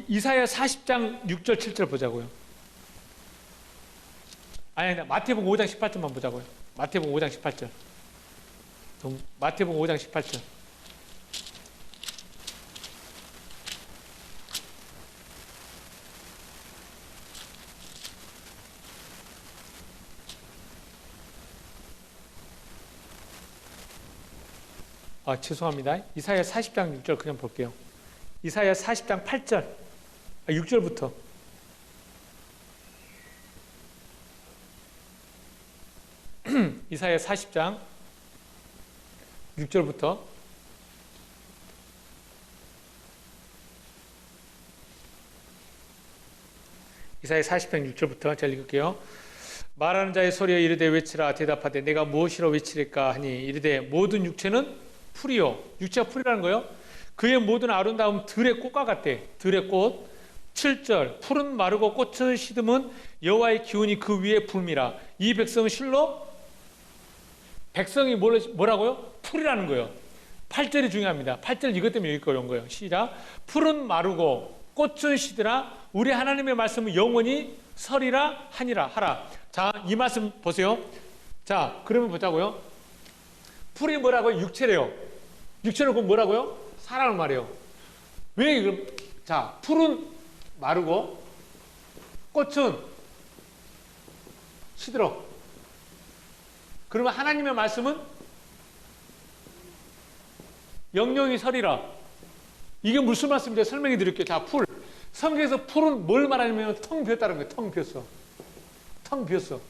이사야 40장 6절 7절 보자고요. 아니 마태복음 5장 18절만 보자고요. 마태복음 5장 18절. 마태복음 5장 18절. 죄송합니다. 이사야 40장 6절 그냥 볼게요. 이사야 40장 8절, 6절부터. 이사야 40장 6절부터 이사야 40장 6절부터 제가 읽을게요. 말하는 자의 소리여 이르되 외치라. 대답하되 내가 무엇이라 외치리까 하니 이르되 모든 육체는 풀이요. 육체가 풀이라는 거예요. 그의 모든 아름다움 들의 꽃과 같대. 들의 꽃. 7절 풀은 마르고 꽃은 시듬은 여호와의 기운이 그 위에 불미라. 이 백성은 실로 백성이 뭐라고요? 풀이라는 거예요. 8절이 중요합니다. 8절 이것 때문에 읽을 어려운 거예요. 시작. 풀은 마르고 꽃은 시드라. 우리 하나님의 말씀은 영원히 설이라 하니라 하라. 자, 이 말씀 보세요. 자, 그러면 보자고요. 풀이 뭐라고요? 육체래요. 육체는 그럼 뭐라고요? 사랑을 말해요. 왜 그럼? 자, 풀은 마르고 꽃은 시들어. 그러면 하나님의 말씀은 영영이 설이라. 이게 무슨 말씀인지 설명해 드릴게요. 자, 풀. 성경에서 풀은 뭘 말하냐면 텅 비었다는 거예요. 텅 비었어. 텅 비었어.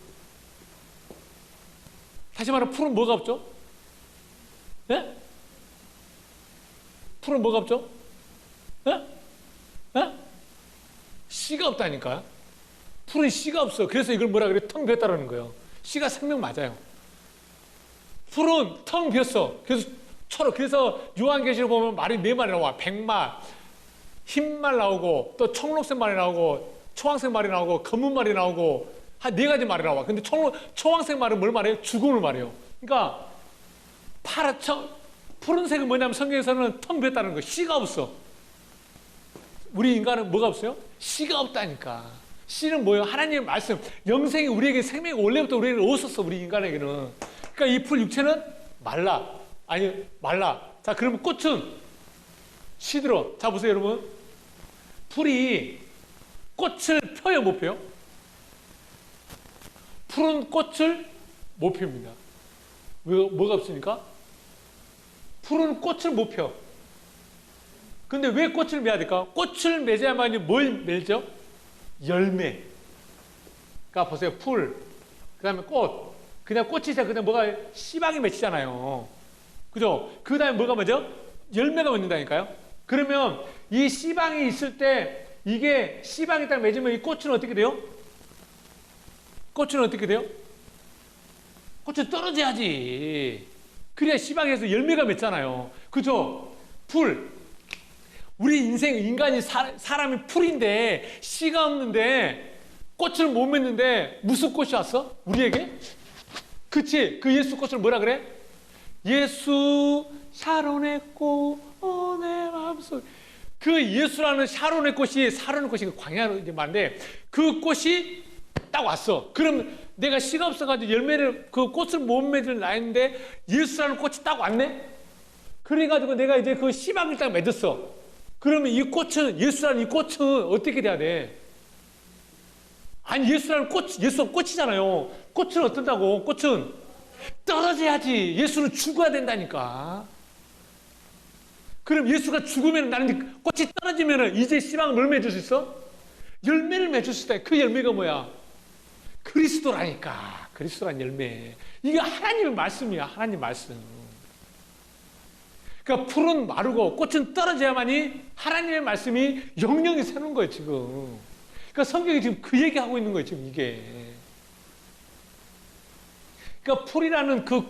다시 말하면 풀은 뭐가 없죠? 예? 풀은 뭐가 없죠? 예? 예? 씨가 없다니까. 풀은 씨가 없어. 그래서 이걸 뭐라 그래? 텅 비었다는 거예요. 씨가 생명 맞아요. 풀은 텅 비었어. 그래서 요한계시록 보면 말이 4마리 나와. 백말, 흰말 나오고, 또 청록색 말이 나오고, 초황색 말이 나오고, 검은 말이 나오고, 한 4가지 말이 나와. 근데 초황색 말은 뭘 말해요? 죽음을 말해요. 그러니까 푸른색은 뭐냐면 성경에서는 텅 비었다는 거. 씨가 없어. 우리 인간은 뭐가 없어요? 씨가 없다니까. 씨는 뭐예요? 하나님의 말씀. 영생이 우리에게 생명이 원래부터 우리에게 없었어. 우리 인간에게는. 그러니까 이 풀 육체는 말라. 자, 그러면 꽃은 시들어. 자, 보세요, 여러분. 풀이 꽃을 펴요, 못 펴요? 풀은 꽃을 못 핍니다. 뭐가 없으니까? 풀은 꽃을 못 펴. 근데 왜 꽃을 매야 될까? 꽃을 맺어야만이 뭘 맺죠? 열매. 그러니까 보세요. 풀, 그 다음에 꽃. 그냥 꽃이 있어야 그냥 뭐가 씨방이 맺히잖아요. 그죠? 그 다음에 뭐가 맺어? 열매가 맺는다니까요? 그러면 이 씨방이 있을 때 이게 씨방이 딱 맺으면 이 꽃은 어떻게 돼요? 꽃은 어떻게 돼요? 꽃은 떨어져야지. 그래야 씨방에서 열매가 맺잖아요. 그죠? 풀. 우리 인간이 사람이 풀인데 씨가 없는데 꽃을 못 맺는데 무슨 꽃이 왔어? 우리에게? 그치? 그 예수 꽃을 뭐라 그래? 예수 샤론의 꽃, 내 마음속. 그 예수라는 샤론의 꽃이 광야로 이제 말인데 그 꽃이 딱 왔어. 그럼 내가 씨가 없어가지고 열매를 그 꽃을 못 맺을 나이인데 예수라는 꽃이 딱 왔네. 그래가지고 내가 이제 그 씨방을 딱 맺었어. 그러면 이 꽃은 예수라는 이 꽃은 어떻게 돼야 돼? 아니 예수라는 예수는 꽃이잖아요. 꽃은 어떤다고? 꽃은 떨어져야지. 예수는 죽어야 된다니까. 그럼 예수가 죽으면 나는 꽃이 떨어지면 이제 씨방을 뭘 맺을 수 있어? 열매를 맺을 수 있다. 그 열매가 뭐야? 그리스도라니까. 그리스도란 열매. 이게 하나님의 말씀이야. 하나님 말씀. 그러니까 풀은 마르고 꽃은 떨어져야만이 하나님의 말씀이 영영이 새는 거예요, 지금. 그러니까 성경이 지금 그 얘기하고 있는 거예요, 지금 이게. 그러니까 풀이라는 그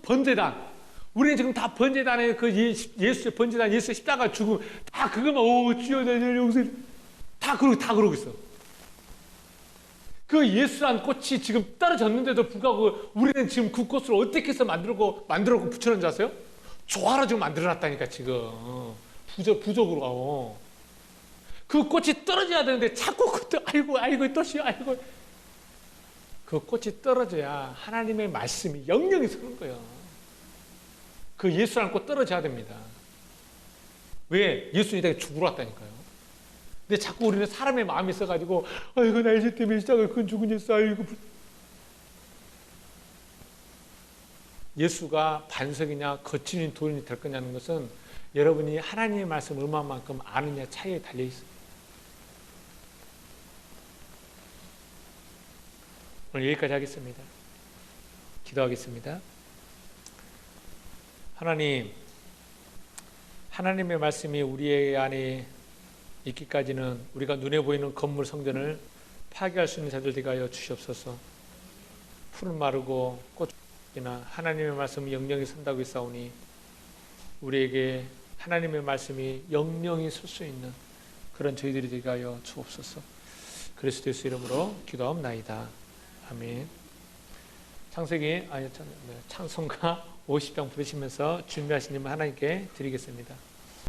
번제단. 우리는 지금 다 번제단에 그 예수의 번제단, 예수 십자가 죽음, 다 그거만, 주여, 내 용서, 다 그러고 있어. 그 예수란 꽃이 지금 떨어졌는데도 불구하고 우리는 지금 그 꽃을 어떻게 해서 만들고 붙여놓은 줄 아세요? 조화로 지금 만들어놨다니까, 지금. 부적으로. 그 꽃이 떨어져야 되는데 자꾸 아이고, 그 꽃이 떨어져야 하나님의 말씀이 영영이 서는 거예요. 그 예수라는 꽃 떨어져야 됩니다. 왜? 예수님이 내가 죽으러 왔다니까요. 근데 자꾸 우리는 사람의 마음이 있어가지고, 아이고, 나 이제 때문에 시작을 그 죽은 예수, 아이고. 예수가 반석이냐, 거친인 돌이 될 거냐는 것은 여러분이 하나님의 말씀 얼마만큼 아느냐 차이에 달려 있습니다. 오늘 여기까지 하겠습니다. 기도하겠습니다. 하나님, 하나님의 말씀이 우리 안에 있기까지는 우리가 눈에 보이는 건물 성전을 파괴할 수 있는 자들 되게 하여 주시옵소서. 풀은 마르고 꽃이나 하나님의 말씀이 영영이 선다고 했사오니 우리에게 하나님의 말씀이 영영이 설 수 있는 그런 저희들이 되게 하여 주옵소서. 그리스도 예수 이름으로 기도하옵나이다. 아멘. 창세기 찬송가 50장 부르시면서 준비하신 님 하나님께 드리겠습니다.